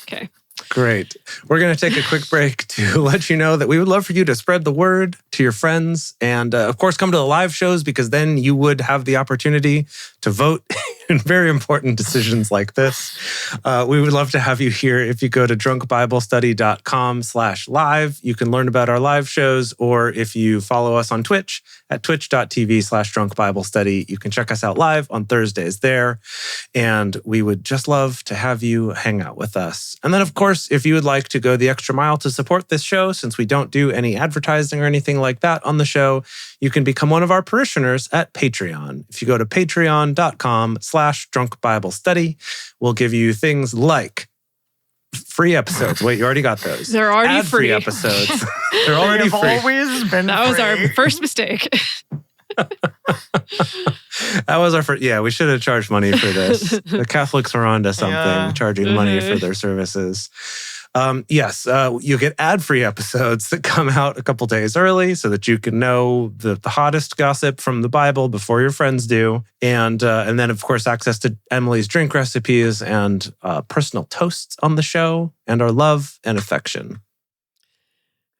Okay. Great. We're going to take a quick break to let you know that we would love for you to spread the word to your friends and, of course, come to the live shows because then you would have the opportunity to vote in very important decisions like this. We would love to have you here. If you go to drunkbiblestudy.com/live, you can learn about our live shows, or if you follow us on Twitch at twitch.tv/drunkbiblestudy, you can check us out live on Thursdays there. And we would just love to have you hang out with us. And then, of course, if you would like to go the extra mile to support this show, since we don't do any advertising or anything like that on the show, you can become one of our parishioners at Patreon. If you go to patreon.com/drunkbiblestudy, we'll give you things like free episodes. Wait, you already got those. They're already Ad-free free. episodes. They're already They've free. always been That was our free. first mistake. That was our first. Yeah, we should have charged money for this. The Catholics were onto something, Yeah. charging money for Mhm. their services. Yes, you get ad-free episodes that come out a couple days early so that you can know the hottest gossip from the Bible before your friends do. And then, of course, access to Emily's drink recipes and personal toasts on the show and our love and affection.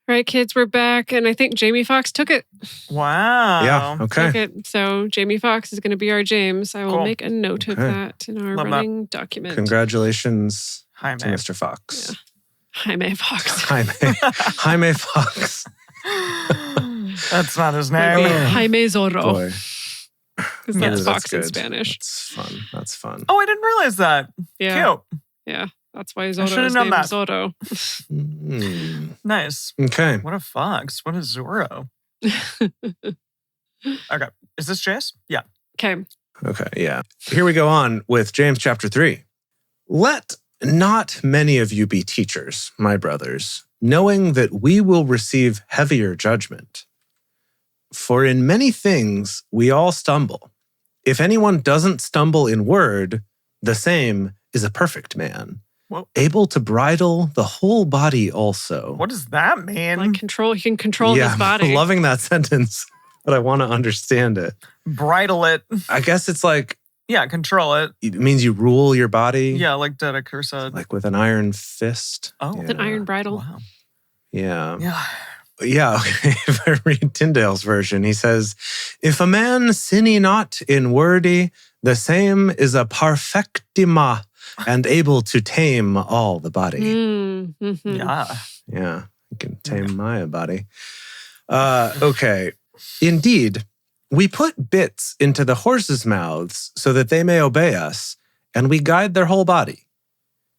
All right, kids, we're back. And I think Jamie Foxx took it. Wow. Yeah, okay. Took it. So Jamie Foxx is going to be our James. I will Cool. make a note of that in our Love running document. Congratulations Hi, to man. Mr. Fox. Yeah. Jaime Fox. Jaime Fox. That's not his name. Jaime Zorro. Boy. Because that's Ooh, Fox in good. Spanish. That's fun. Oh, I didn't realize that. Yeah. Cute. Yeah. That's why should've Zorro's known name is that. Zorro. Nice. Okay. What a fox. What a Zorro. Okay. Is this Jace? Yeah. Okay. Okay, yeah. Here we go on with James chapter 3. Let not many of you be teachers, my brothers, knowing that we will receive heavier judgment. For in many things we all stumble. If anyone doesn't stumble in word, the same is a perfect man, Whoa. able to bridle the whole body also. What does that mean? Like he can control his body. I'm loving that sentence, but I want to understand it. Bridle it. I guess it's like, Yeah, control it. it means you rule your body. Yeah, like Dedeker said. Like with an iron fist. Oh. With an iron bridle. Wow. Yeah. Yeah. Yeah, okay. If I read Tyndale's version, he says, if a man sinny not in wordy, the same is a perfectima and able to tame all the body. Mm-hmm. Yeah. Yeah, you can tame my body. Okay. Indeed, we put bits into the horses' mouths so that they may obey us, and we guide their whole body.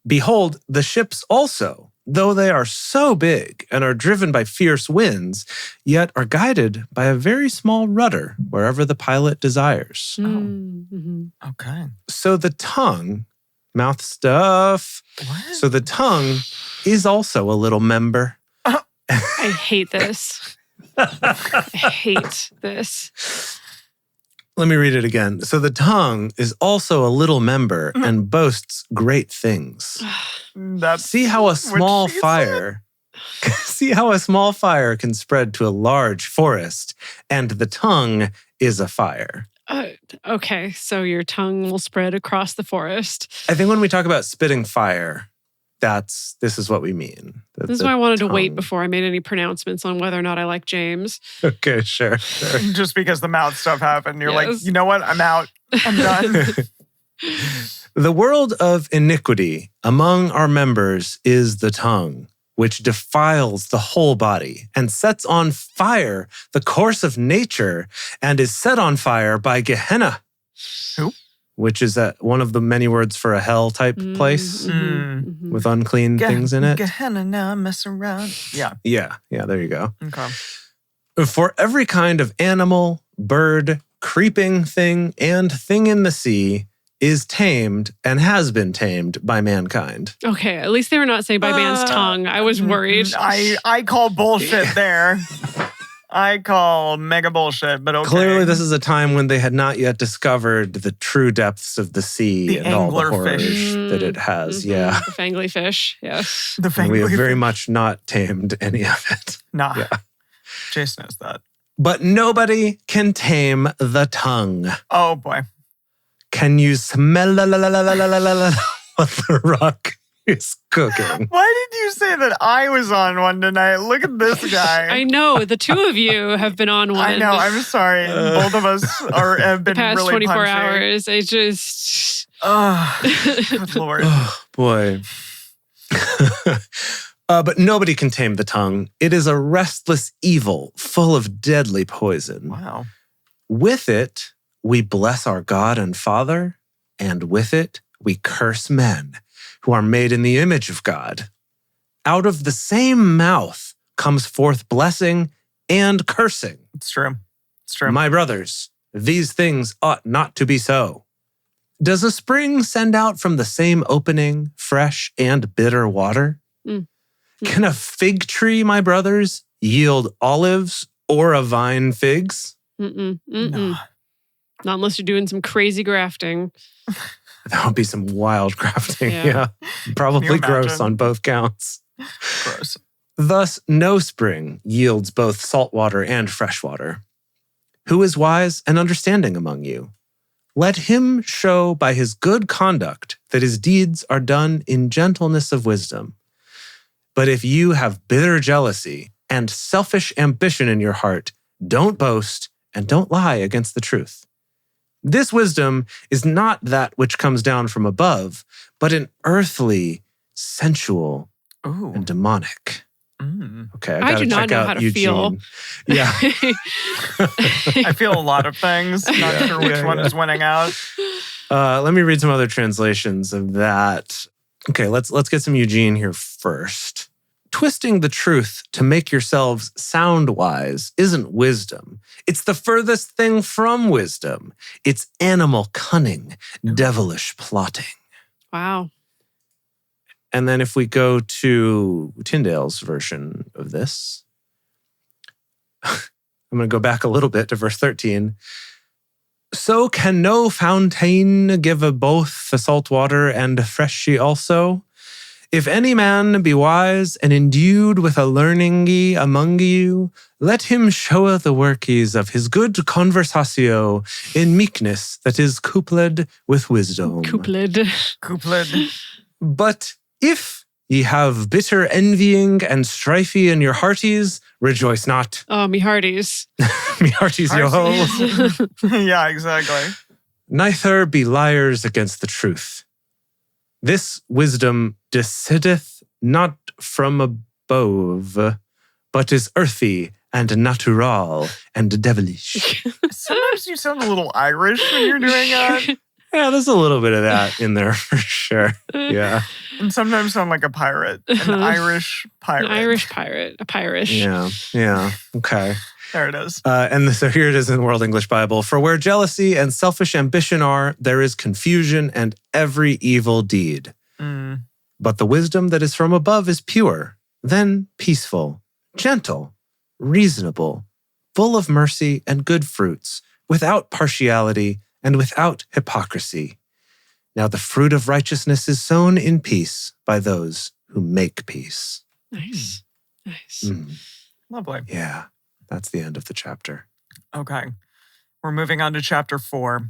Behold, the ships also, though they are so big and are driven by fierce winds, yet are guided by a very small rudder wherever the pilot desires. Mm-hmm. Okay. So the tongue, mouth stuff, What? so the tongue is also a little member. I hate this. I hate this. Let me read it again. So the tongue is also a little member and boasts great things. That's See how a small what she fire see how a small fire can spread to a large forest, and the tongue is a fire. Okay, so your tongue will spread across the forest. I think when we talk about spitting fire, this is what we mean. This is why I wanted to wait tongue. before I made any pronouncements on whether or not I like James. Okay, sure. Just because the mouth stuff happened, you're like, Yes. you know what? I'm out. I'm done. The world of iniquity among our members is the tongue, which defiles the whole body and sets on fire the course of nature and is set on fire by Gehenna. Who? Which is one of the many words for a hell type place Mm-hmm. with unclean things in it. Gehenna, now I mess around. Yeah. Yeah, there you go. Okay. For every kind of animal, bird, creeping thing, and thing in the sea is tamed and has been tamed by mankind. Okay, at least they were not saying by man's tongue. I was worried. I call bullshit there. I call mega bullshit, but okay. Clearly, this is a time when they had not yet discovered the true depths of the sea The and all the horrors anglerfish. that it has. Mhm. Yeah. The fangly fish, yes. The And we have fangly very fish. much not tamed any of it. Nah. Yeah. Jace knows that. But nobody can tame the tongue. Oh boy. Can you smell what the rock is cooking? Why did you say that I was on one tonight? Look at this guy. I know, the two of you have been on one. I know. I'm sorry. Both of us have been the past really 24 punchy. hours. I just... Oh, good Lord. Oh, boy. But nobody can tame the tongue. It is a restless evil full of deadly poison. Wow. With it, we bless our God and Father, and with it, we curse men who are made in the image of God. Out of the same mouth comes forth blessing and cursing. It's true. It's true. My brothers, these things ought not to be so. Does a spring send out from the same opening fresh and bitter water? Can a fig tree, my brothers, yield olives or a vine figs? Mm-mm. No. Not unless you're doing some crazy grafting. That would be some wild grafting. Yeah. Yeah. Probably Can you gross imagine? on both counts. Gross. Thus, no spring yields both salt water and fresh water. Who is wise and understanding among you? Let him show by his good conduct that his deeds are done in gentleness of wisdom. But if you have bitter jealousy and selfish ambition in your heart, don't boast and don't lie against the truth. This wisdom is not that which comes down from above, but an earthly, sensual, and demonic. Okay, I do not know how to Eugene. feel. Yeah. I feel a lot of things. Not sure which one is winning out. Let me read some other translations of that. Okay, let's get some Eugene here first. Twisting the truth to make yourselves sound wise isn't wisdom. It's the furthest thing from wisdom. It's animal cunning, devilish plotting. Wow. And then if we go to Tyndale's version of this, I'm going to go back a little bit to verse 13. So can no fountain give a both the salt water and freshy also? If any man be wise and endued with a learning among you, let him show the workings of his good conversatio in meekness that is coupled with wisdom. Coupled. But if ye have bitter envying and strifey in your hearties, rejoice not. Oh, me hearties. Me hearties, yo ho. Yeah, exactly. Neither be liars against the truth. This wisdom descendeth not from above, but is earthy and natural and devilish. Sometimes you sound a little Irish when you're doing that. Yeah, there's a little bit of that in there for sure. Yeah. And sometimes sound like a pirate. An Irish pirate. An Irish pirate. A pirish. Yeah. Okay. There it is. So here it is in the World English Bible. For where jealousy and selfish ambition are, there is confusion and every evil deed. But the wisdom that is from above is pure, then peaceful, gentle, reasonable, full of mercy and good fruits, without partiality and without hypocrisy. Now the fruit of righteousness is sown in peace by those who make peace. Nice. Lovely. Yeah, that's the end of the chapter. Okay. We're moving on to chapter 4.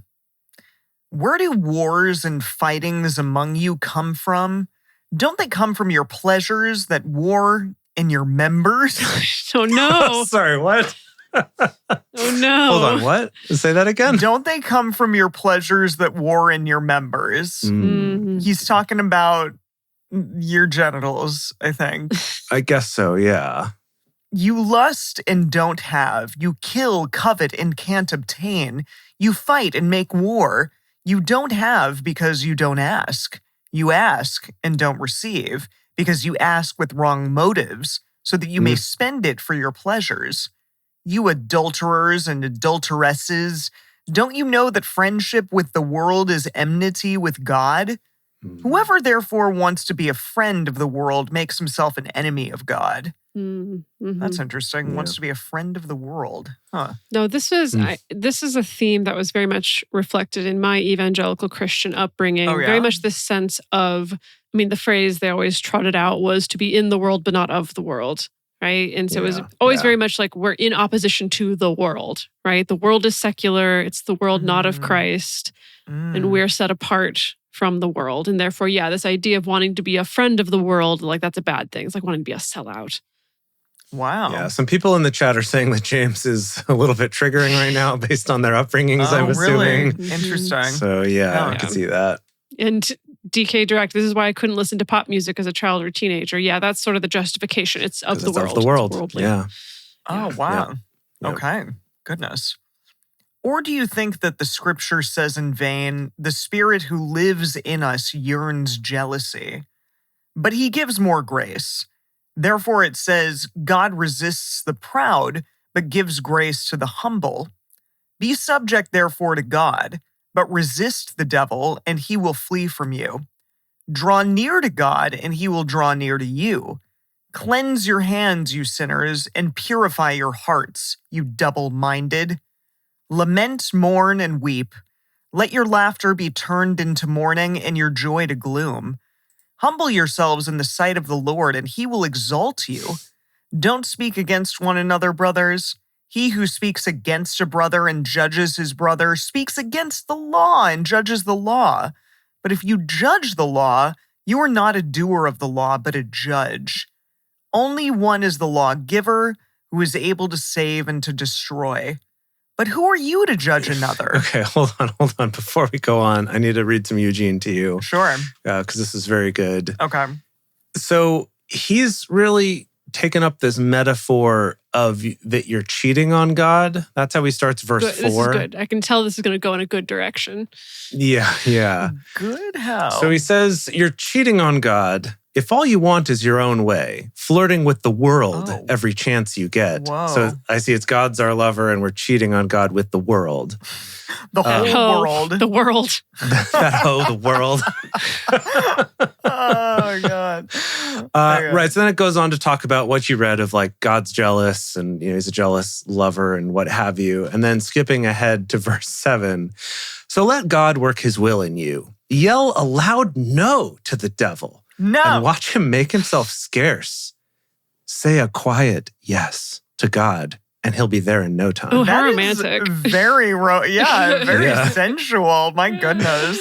Where do wars and fightings among you come from? Don't they come from your pleasures that war in your members? Oh, no. Sorry, what? Oh, no. Hold on, what? Say that again. Don't they come from your pleasures that war in your members? He's talking about your genitals, I think. I guess so, yeah. You lust and don't have. You kill, covet, and can't obtain. You fight and make war. You don't have because you don't ask. You ask and don't receive because you ask with wrong motives so that you may spend it for your pleasures. You adulterers and adulteresses, don't you know that friendship with the world is enmity with God? Whoever therefore wants to be a friend of the world makes himself an enemy of God. That's interesting. Yeah. Wants to be a friend of the world. Huh. No, this is a theme that was very much reflected in my evangelical Christian upbringing. Oh, yeah? Very much this sense of, the phrase they always trotted out was to be in the world, but not of the world. Right. And so it was always very much like we're in opposition to the world, right? The world is secular. It's the world not of Christ. And we're set apart from the world. And therefore, this idea of wanting to be a friend of the world, like that's a bad thing. It's like wanting to be a sellout. Wow. Yeah, some people in the chat are saying that James is a little bit triggering right now based on their upbringings, I'm assuming. Really? Interesting. So I can see that. And DK Direct, this is why I couldn't listen to pop music as a child or teenager. Yeah, that's sort of the justification. It's of the world. Of the world. It's worldly. Yeah. Oh, wow. Yeah. Okay. Goodness. Or do you think that the scripture says in vain, the spirit who lives in us yearns jealousy, but he gives more grace? Therefore it says, God resists the proud, but gives grace to the humble. Be subject therefore to God, but resist the devil, and he will flee from you. Draw near to God, and he will draw near to you. Cleanse your hands, you sinners, and purify your hearts, you double-minded. Lament, mourn, and weep. Let your laughter be turned into mourning and your joy to gloom. Humble yourselves in the sight of the Lord, and he will exalt you. Don't speak against one another, brothers. He who speaks against a brother and judges his brother speaks against the law and judges the law. But if you judge the law, you are not a doer of the law, but a judge. Only one is the lawgiver, who is able to save and to destroy. But who are you to judge another? Okay, hold on. Before we go on, I need to read some Eugene to you. Sure. Because this is very good. Okay. So he's really taken up this metaphor of that you're cheating on God. That's how he starts verse 4. This is good. I can tell this is going to go in a good direction. Yeah. Good how? So he says, you're cheating on God if all you want is your own way, flirting with the world every chance you get. Whoa. So I see it's God's our lover and we're cheating on God with the world. The whole world. The world. The world. Oh, God. Right. So then it goes on to talk about what you read of like God's jealous and he's a jealous lover and what have you. And then skipping ahead to verse 7. So let God work his will in you. Yell a loud no to the devil. No. And watch him make himself scarce. Say a quiet yes to God, and he'll be there in no time. Oh, how That is romantic. Very, very sensual. My goodness.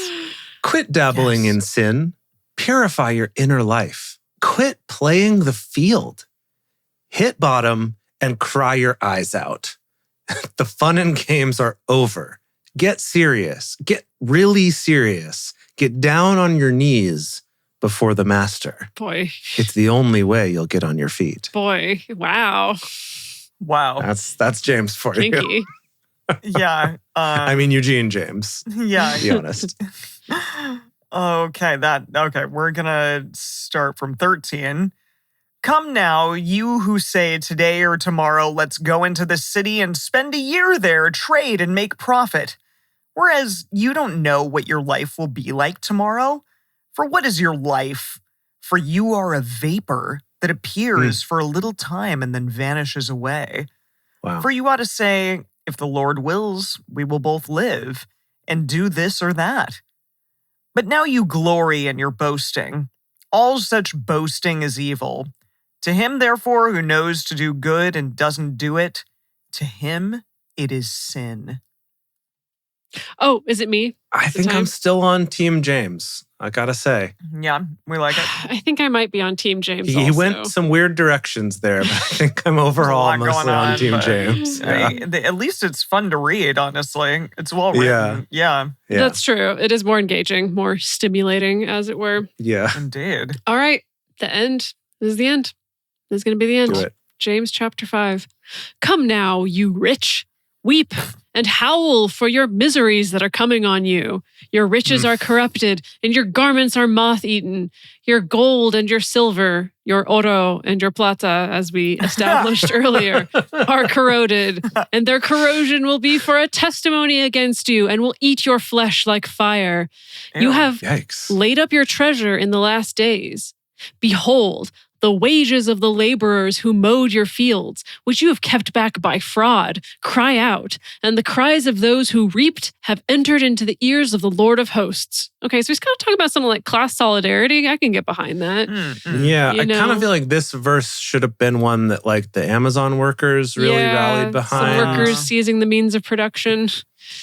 Quit dabbling in sin. Purify your inner life. Quit playing the field. Hit bottom and cry your eyes out. The fun and games are over. Get serious. Get really serious. Get down on your knees before the master. Boy. It's the only way you'll get on your feet. Boy. Wow. Wow. That's James for you. Kinky. Yeah. I mean Eugene James. Yeah. To be honest. Okay, we're gonna start from 13. Come now, you who say today or tomorrow, let's go into the city and spend a year there, trade and make profit. Whereas you don't know what your life will be like tomorrow. For what is your life? For you are a vapor that appears for a little time and then vanishes away. Wow. For you ought to say, if the Lord wills, we will both live and do this or that. But now you glory in your boasting. All such boasting is evil. To him, therefore, who knows to do good and doesn't do it, to him it is sin. Oh, is it me? I think I'm still on Team James. I gotta say. Yeah, we like it. I think I might be on Team James He also. went some weird directions there, but I think I'm overall lot mostly going on Team but James. Yeah. at least it's fun to read, honestly. It's well written. Yeah, That's true. It is more engaging, more stimulating, as it were. Yeah. indeed. All right. The end. This is the end. This is going to be the end. Do it. James chapter 5. Come now, you rich. Weep and howl for your miseries that are coming on you. Your riches are corrupted, and your garments are moth-eaten. Your gold and your silver, your oro and your plata, as we established earlier, are corroded, and their corrosion will be for a testimony against you, and will eat your flesh like fire. You Ew. have Yikes. laid up your treasure in the last days. Behold, the wages of the laborers who mowed your fields, which you have kept back by fraud, cry out, and the cries of those who reaped have entered into the ears of the Lord of hosts. Okay, so he's kind of talking about something like class solidarity. I can get behind that. Yeah, You I kind know? of feel like this verse should have been one that like the Amazon workers really rallied Some behind. workers seizing the means of production.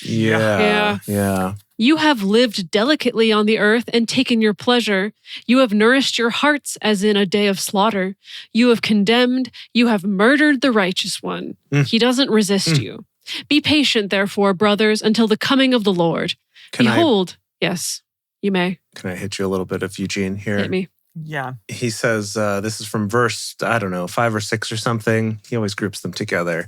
Yeah. You have lived delicately on the earth and taken your pleasure. You have nourished your hearts as in a day of slaughter. You have condemned, you have murdered the righteous one. He doesn't resist you. Be patient, therefore, brothers, until the coming of the Lord. Behold, yes, you may. Can I hit you a little bit of Eugene here? Hit me. Yeah. He says, this is from verse, 5 or 6 or something. He always groups them together.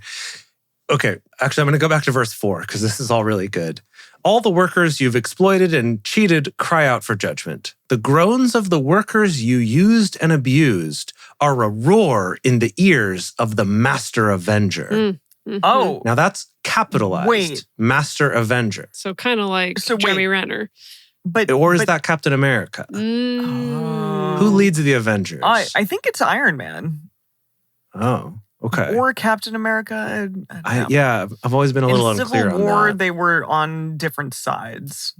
Okay, actually, I'm going to go back to verse 4 because this is all really good. All the workers you've exploited and cheated cry out for judgment. The groans of the workers you used and abused are a roar in the ears of the master avenger. Mm-hmm. Oh, Now that's capitalized. Wait. Master avenger. So kind of like So wait. Jeremy Renner. Or is that Captain America? Mm. Who leads the Avengers? I think it's Iron Man Oh, okay. or Captain America. I don't know. Yeah, I've always been a little In unclear Civil on War, that. they were on different sides.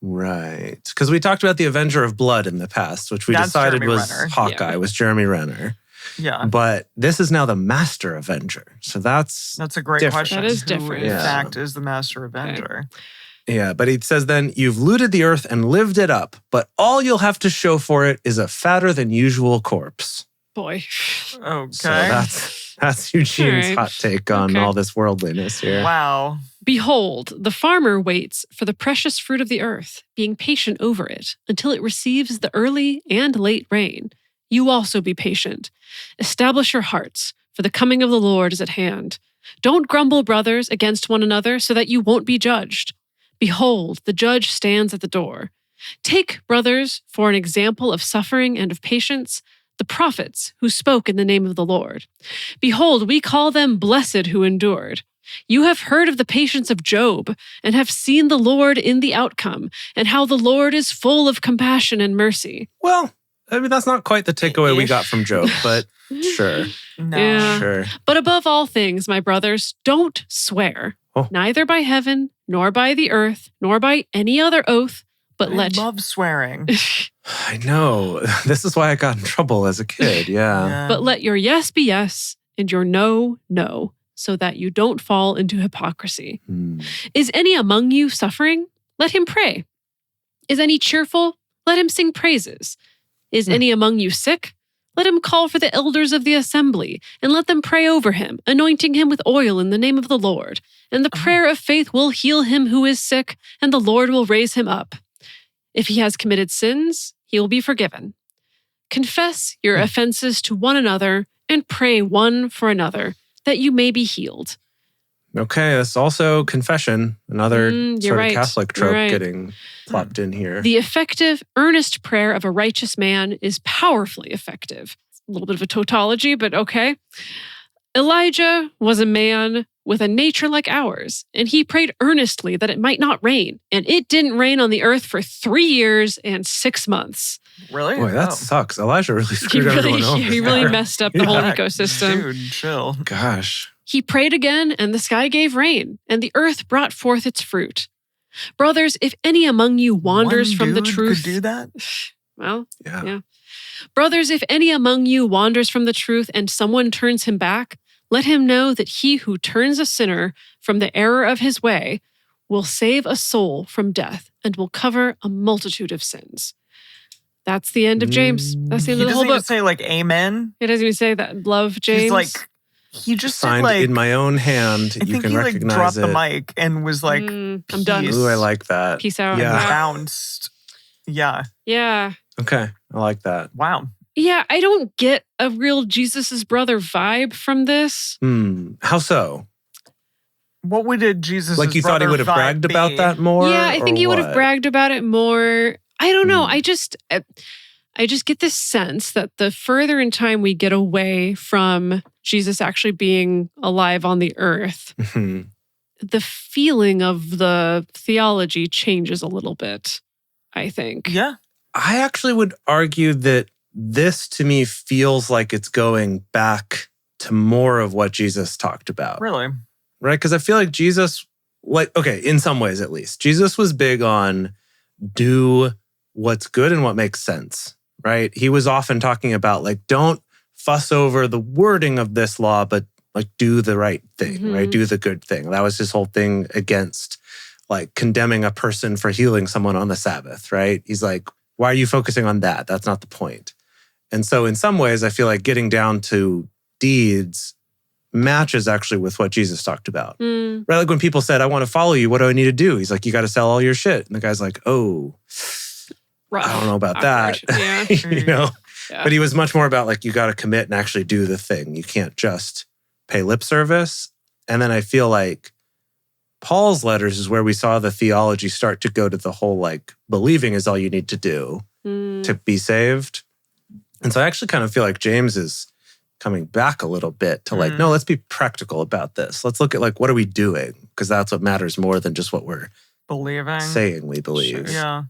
Right. Because we talked about the Avenger of Blood in the past, which we decided Jeremy was Renner. Hawkeye, was Jeremy Renner. Yeah. But this is now the Master Avenger. So that's a great different. question. That is Who, different. in Yeah. fact, is the Master Avenger? Yeah, but he says then, you've looted the earth and lived it up, but all you'll have to show for it is a fatter than usual corpse. Boy. Okay. So that's Eugene's All right. hot take on Okay. all this worldliness here. Wow. Behold, the farmer waits for the precious fruit of the earth, being patient over it until it receives the early and late rain. You also be patient. Establish your hearts, for the coming of the Lord is at hand. Don't grumble, brothers, against one another, so that you won't be judged. Behold, the judge stands at the door. Take, brothers, for an example of suffering and of patience, the prophets who spoke in the name of the Lord. Behold, we call them blessed who endured. You have heard of the patience of Job and have seen the Lord in the outcome and how the Lord is full of compassion and mercy. Well, I mean, that's not quite the takeaway we got from Job, but sure. No. Yeah. Sure. But above all things, my brothers, don't swear, Oh. neither by heaven, nor by the earth, nor by any other oath, but I let love swearing. I know. This is why I got in trouble as a kid. Yeah. but let your yes be yes and your no, no, so that you don't fall into hypocrisy. Hmm. Is any among you suffering? Let him pray. Is any cheerful? Let him sing praises. Is any among you sick? Let him call for the elders of the assembly, and let them pray over him, anointing him with oil in the name of the Lord. And the prayer of faith will heal him who is sick, and the Lord will raise him up. If he has committed sins, he will be forgiven. Confess your offenses to one another, and pray one for another, that you may be healed. Okay, that's also confession, another You're sort right. of Catholic You're trope right. getting plopped in here. The effective, earnest prayer of a righteous man is powerfully effective. A little bit of a tautology, but okay. Elijah was a man with a nature like ours, and he prayed earnestly that it might not rain, and it didn't rain on the earth for 3 years and 6 months. Really? Boy, that Oh. sucks. Elijah really He screwed really, everyone over. he really there. messed up the whole Yeah. ecosystem. Dude, chill. Gosh. He prayed again, and the sky gave rain, and the earth brought forth its fruit. Brothers, if any among you wanders One from the dude truth, could do that? well, Yeah. Yeah. Brothers, if any among you wanders from the truth and someone turns him back, let him know that he who turns a sinner from the error of his way will save a soul from death and will cover a multitude of sins. That's the end of James. That's the end He of the doesn't whole even book. say like amen. It doesn't even say that. Love, James. He's like, he just said Signed like, in my own hand. I You think can he like recognize dropped it. the mic and was like, I'm done. peace. Ooh, I like that. Peace out. Yeah. bounced. Yeah. Yeah. Okay, I like that. Wow. Yeah, I don't get a real Jesus's brother vibe from this. How so? What would a Jesus Like you thought he would have bragged about that more? Yeah, I think or he would have what? bragged about it more. I don't know. Hmm. I just get this sense that the further in time we get away from Jesus actually being alive on the earth, Mhm. the feeling of the theology changes a little bit, I think. Yeah. I actually would argue that this to me feels like it's going back to more of what Jesus talked about. Really. Right? Because I feel like Jesus, okay, in some ways at least, Jesus was big on do what's good and what makes sense, right? He was often talking about like, don't fuss over the wording of this law, but like do the right thing, right? Mhm. Do the good thing. That was his whole thing against like condemning a person for healing someone on the Sabbath, right? He's like, why are you focusing on that? That's not the point. And so in some ways, I feel like getting down to deeds matches actually with what Jesus talked about. Mm, Right? Like when people said, I want to follow you, what do I need to do? He's like, you got to sell all your shit. And the guy's like, oh, rough. I don't know about Awkward. that. Yeah. you know? Yeah. But he was much more about like, you got to commit and actually do the thing. You can't just pay lip service. And then I feel like Paul's letters is where we saw the theology start to go to the whole like, believing is all you need to do Mm, to be saved. And so I actually kind of feel like James is coming back a little bit to like, no, let's be practical about this. Let's look at like, what are we doing? Because that's what matters more than just what we're Believing. saying we believe. Yeah.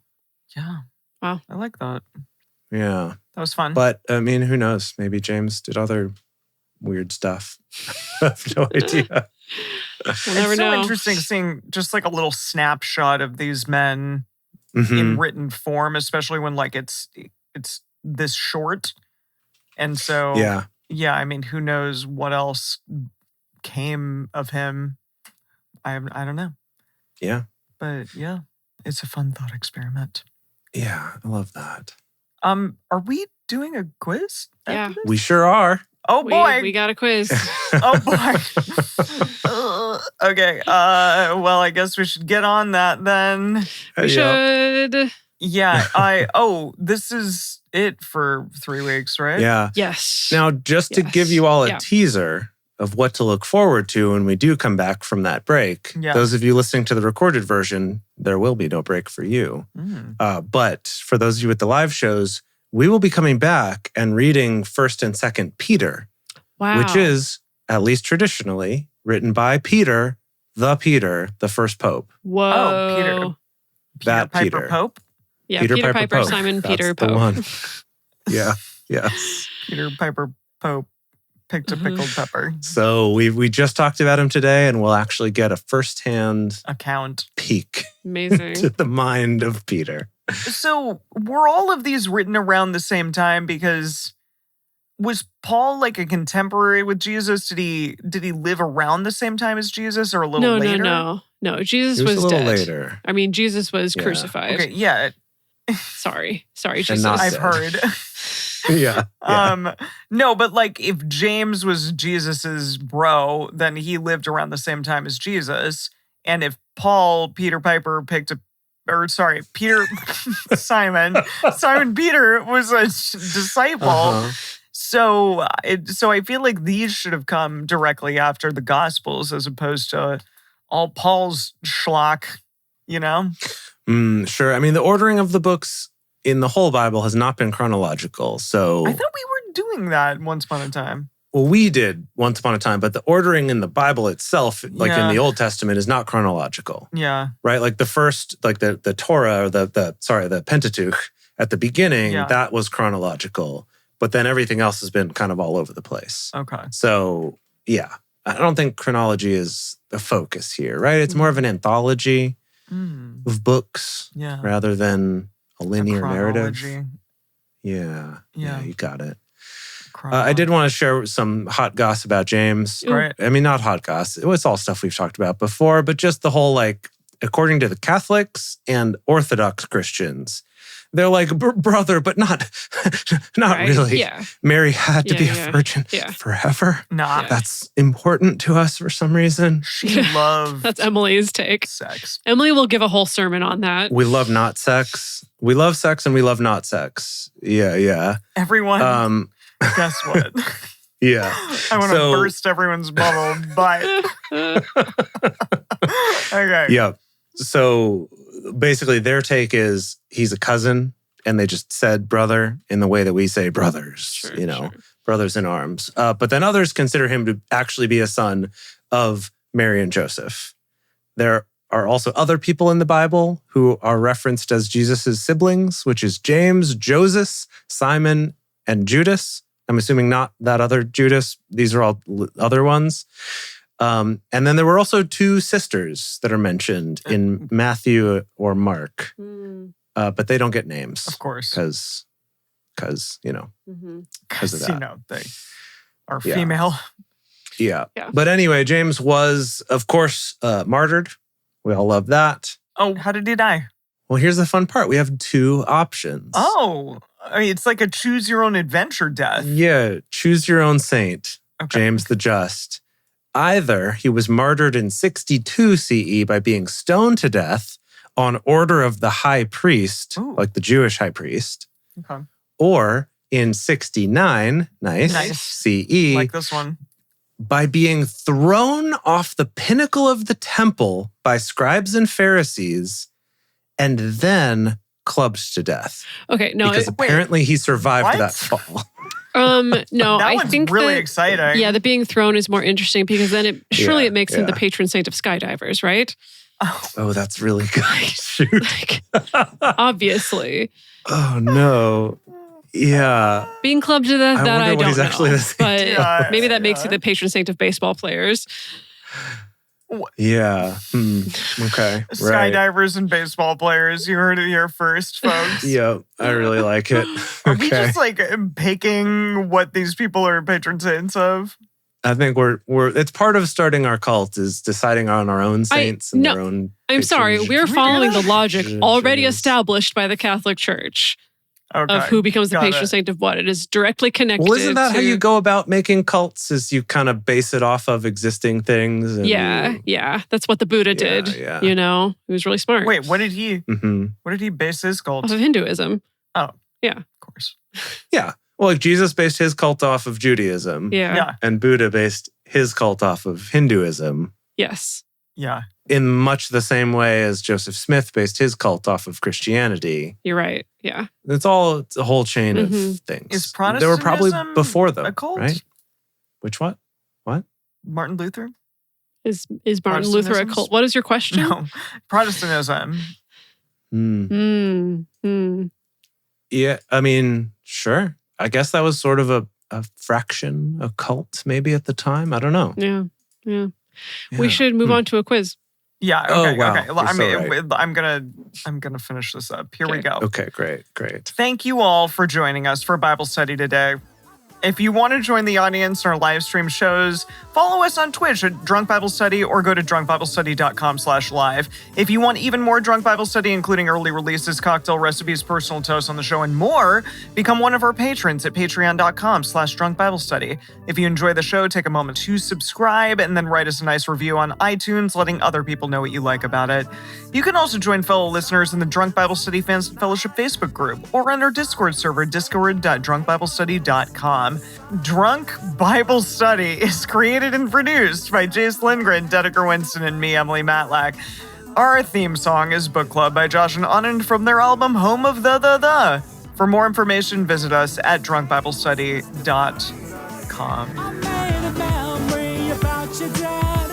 Yeah. Wow. I like that. Yeah. That was fun. But I mean, who knows? Maybe James did other weird stuff. I have no idea. we'll never it's so know. interesting seeing just like a little snapshot of these men in written form, especially when like it's this short. And so, yeah, I mean, who knows what else came of him? I don't know. Yeah. But yeah, it's a fun thought experiment. Yeah, I love that. Are we doing a quiz? Yeah. We sure are. Oh boy. We got a quiz. Oh boy. Okay. Well, I guess we should get on that then. We should. Yeah. This is it for 3 weeks, right? Yeah. Yes. Now, just to give you all a teaser of what to look forward to when we do come back from that break, those of you listening to the recorded version, there will be no break for you. But for those of you at the live shows, we will be coming back and reading 1st and 2nd Peter, which is, at least traditionally, written by Peter, the first pope. Whoa. Oh, Peter Peter. Piper Pope? Yeah, Peter Piper, Piper Pope. Simon That's Peter the Pope. one. Yeah. Yes. Peter Piper Pope picked a pickled pepper. So we just talked about him today, and we'll actually get a firsthand account peek Amazing. to the mind of Peter. So were all of these written around the same time? Because was Paul like a contemporary with Jesus? Did he live around the same time as Jesus, or a little later? No. Jesus It was was a little dead. later. I mean, Jesus was crucified. Okay, yeah. Sorry, Jesus. not I've dead. heard. Yeah. No, but like if James was Jesus's bro, then he lived around the same time as Jesus. And if Peter Simon Peter was a disciple. So I feel like these should have come directly after the Gospels as opposed to all Paul's schlock, you know? Sure. I mean, the ordering of the books in the whole Bible has not been chronological. So I thought we were doing that once upon a time. Well, we did once upon a time, but the ordering in the Bible itself, like in the Old Testament, is not chronological. Yeah. Right? Like the first, like the Torah or the Pentateuch at the beginning, that was chronological. But then everything else has been kind of all over the place. Okay. So, yeah. I don't think chronology is the focus here, right? It's more of an anthology of books rather than a linear narrative. Yeah, you got it. I did want to share some hot goss about James. Right. I mean, not hot goss. It's all stuff we've talked about before, but just the whole, like, according to the Catholics and Orthodox Christians, they're like, brother, but not right? really. Yeah. Mary had to be a virgin forever. Nah. That's important to us for some reason. She loves That's Emily's take. sex. Emily will give a whole sermon on that. We love not sex. We love sex and we love not sex. Yeah. Everyone, guess what? Yeah. I want to burst everyone's bubble, but... Okay. Yeah. So basically their take is he's a cousin and they just said brother in the way that we say brothers, brothers in arms. But then others consider him to actually be a son of Mary and Joseph. There are also other people in the Bible who are referenced as Jesus's siblings, which is James, Joseph, Simon, and Judas. I'm assuming not that other Judas. These are all other ones. And then there were also 2 sisters that are mentioned in Matthew or Mark, but they don't get names. Of course. Because because of that. They are female. Yeah. But anyway, James was, of course, martyred. We all love that. Oh, how did he die? Well, here's the fun part. We have 2 options. Oh, I mean, it's like a choose your own adventure death. Yeah. Choose your own saint, James the Just. Either he was martyred in 62 CE by being stoned to death on order of the high priest, like the Jewish high priest, or in 69, CE, like this one, by being thrown off the pinnacle of the temple by scribes and Pharisees and then clubbed to death. Okay, no. Because apparently he survived that fall. No, I think really exciting. Yeah, the being thrown is more interesting because then it makes him the patron saint of skydivers, right? Oh, that's really good. Shoot. Obviously. Oh no. Yeah. Being clubbed to death, that I don't know. Actually but maybe that makes you the patron saint of baseball players. Yeah. Okay. Right. Skydivers and baseball players. You heard it here first, folks. Yep. I really like it. Are we just like picking what these people are patron saints of? I think we're it's part of starting our cult is deciding on our own saints and their own. I'm sorry, we're following the logic already established by the Catholic Church of who becomes the patron saint of what. It is directly connected. Well, isn't that how you go about making cults? Is you kind of base it off of existing things? And yeah. That's what the Buddha did. Yeah. You know, he was really smart. Wait, what did he? What did he base his cult off of Hinduism? Oh, yeah, of course. Yeah. Well, like Jesus based his cult off of Judaism. Yeah. And Buddha based his cult off of Hinduism. Yes. Yeah. In much the same way as Joseph Smith based his cult off of Christianity. You're right. Yeah. It's a whole chain of things. Is Protestantism they were probably before them, a cult? right? Which what? What? Martin Luther? Is Martin Luther a cult? What is your question? No. Protestantism. Yeah, I mean, sure. I guess that was sort of a fraction, a cult maybe at the time. I don't know. Yeah. We should move on to a quiz. Yeah. Okay. Oh, wow. Okay. I'm gonna finish this up. Here we go. Okay. Great. Thank you all for joining us for Bible study today. If you want to join the audience in our live stream shows, follow us on Twitch at Drunk Bible Study or go to drunkbiblestudy.com/live. If you want even more Drunk Bible Study, including early releases, cocktail recipes, personal toasts on the show, and more, become one of our patrons at patreon.com/drunkbiblestudy. If you enjoy the show, take a moment to subscribe and then write us a nice review on iTunes, letting other people know what you like about it. You can also join fellow listeners in the Drunk Bible Study Fans Fellowship Facebook group or on our Discord server, discord.drunkbiblestudy.com. Drunk Bible Study is created and produced by Jace Lindgren, Dedeker Winston, and me, Emily Matlack. Our theme song is Book Club by Josh and Anand from their album Home of the. For more information, visit us at drunkbiblestudy.com. I made a memory about your dad.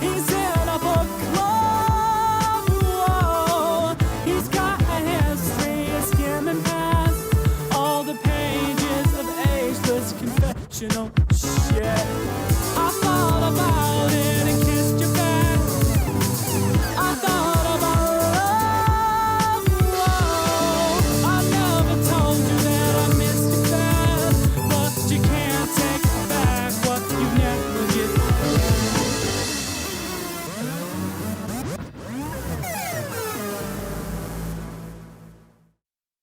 He's in a book club. Whoa. He's got a history of skimming past all the pages of ageless confessional.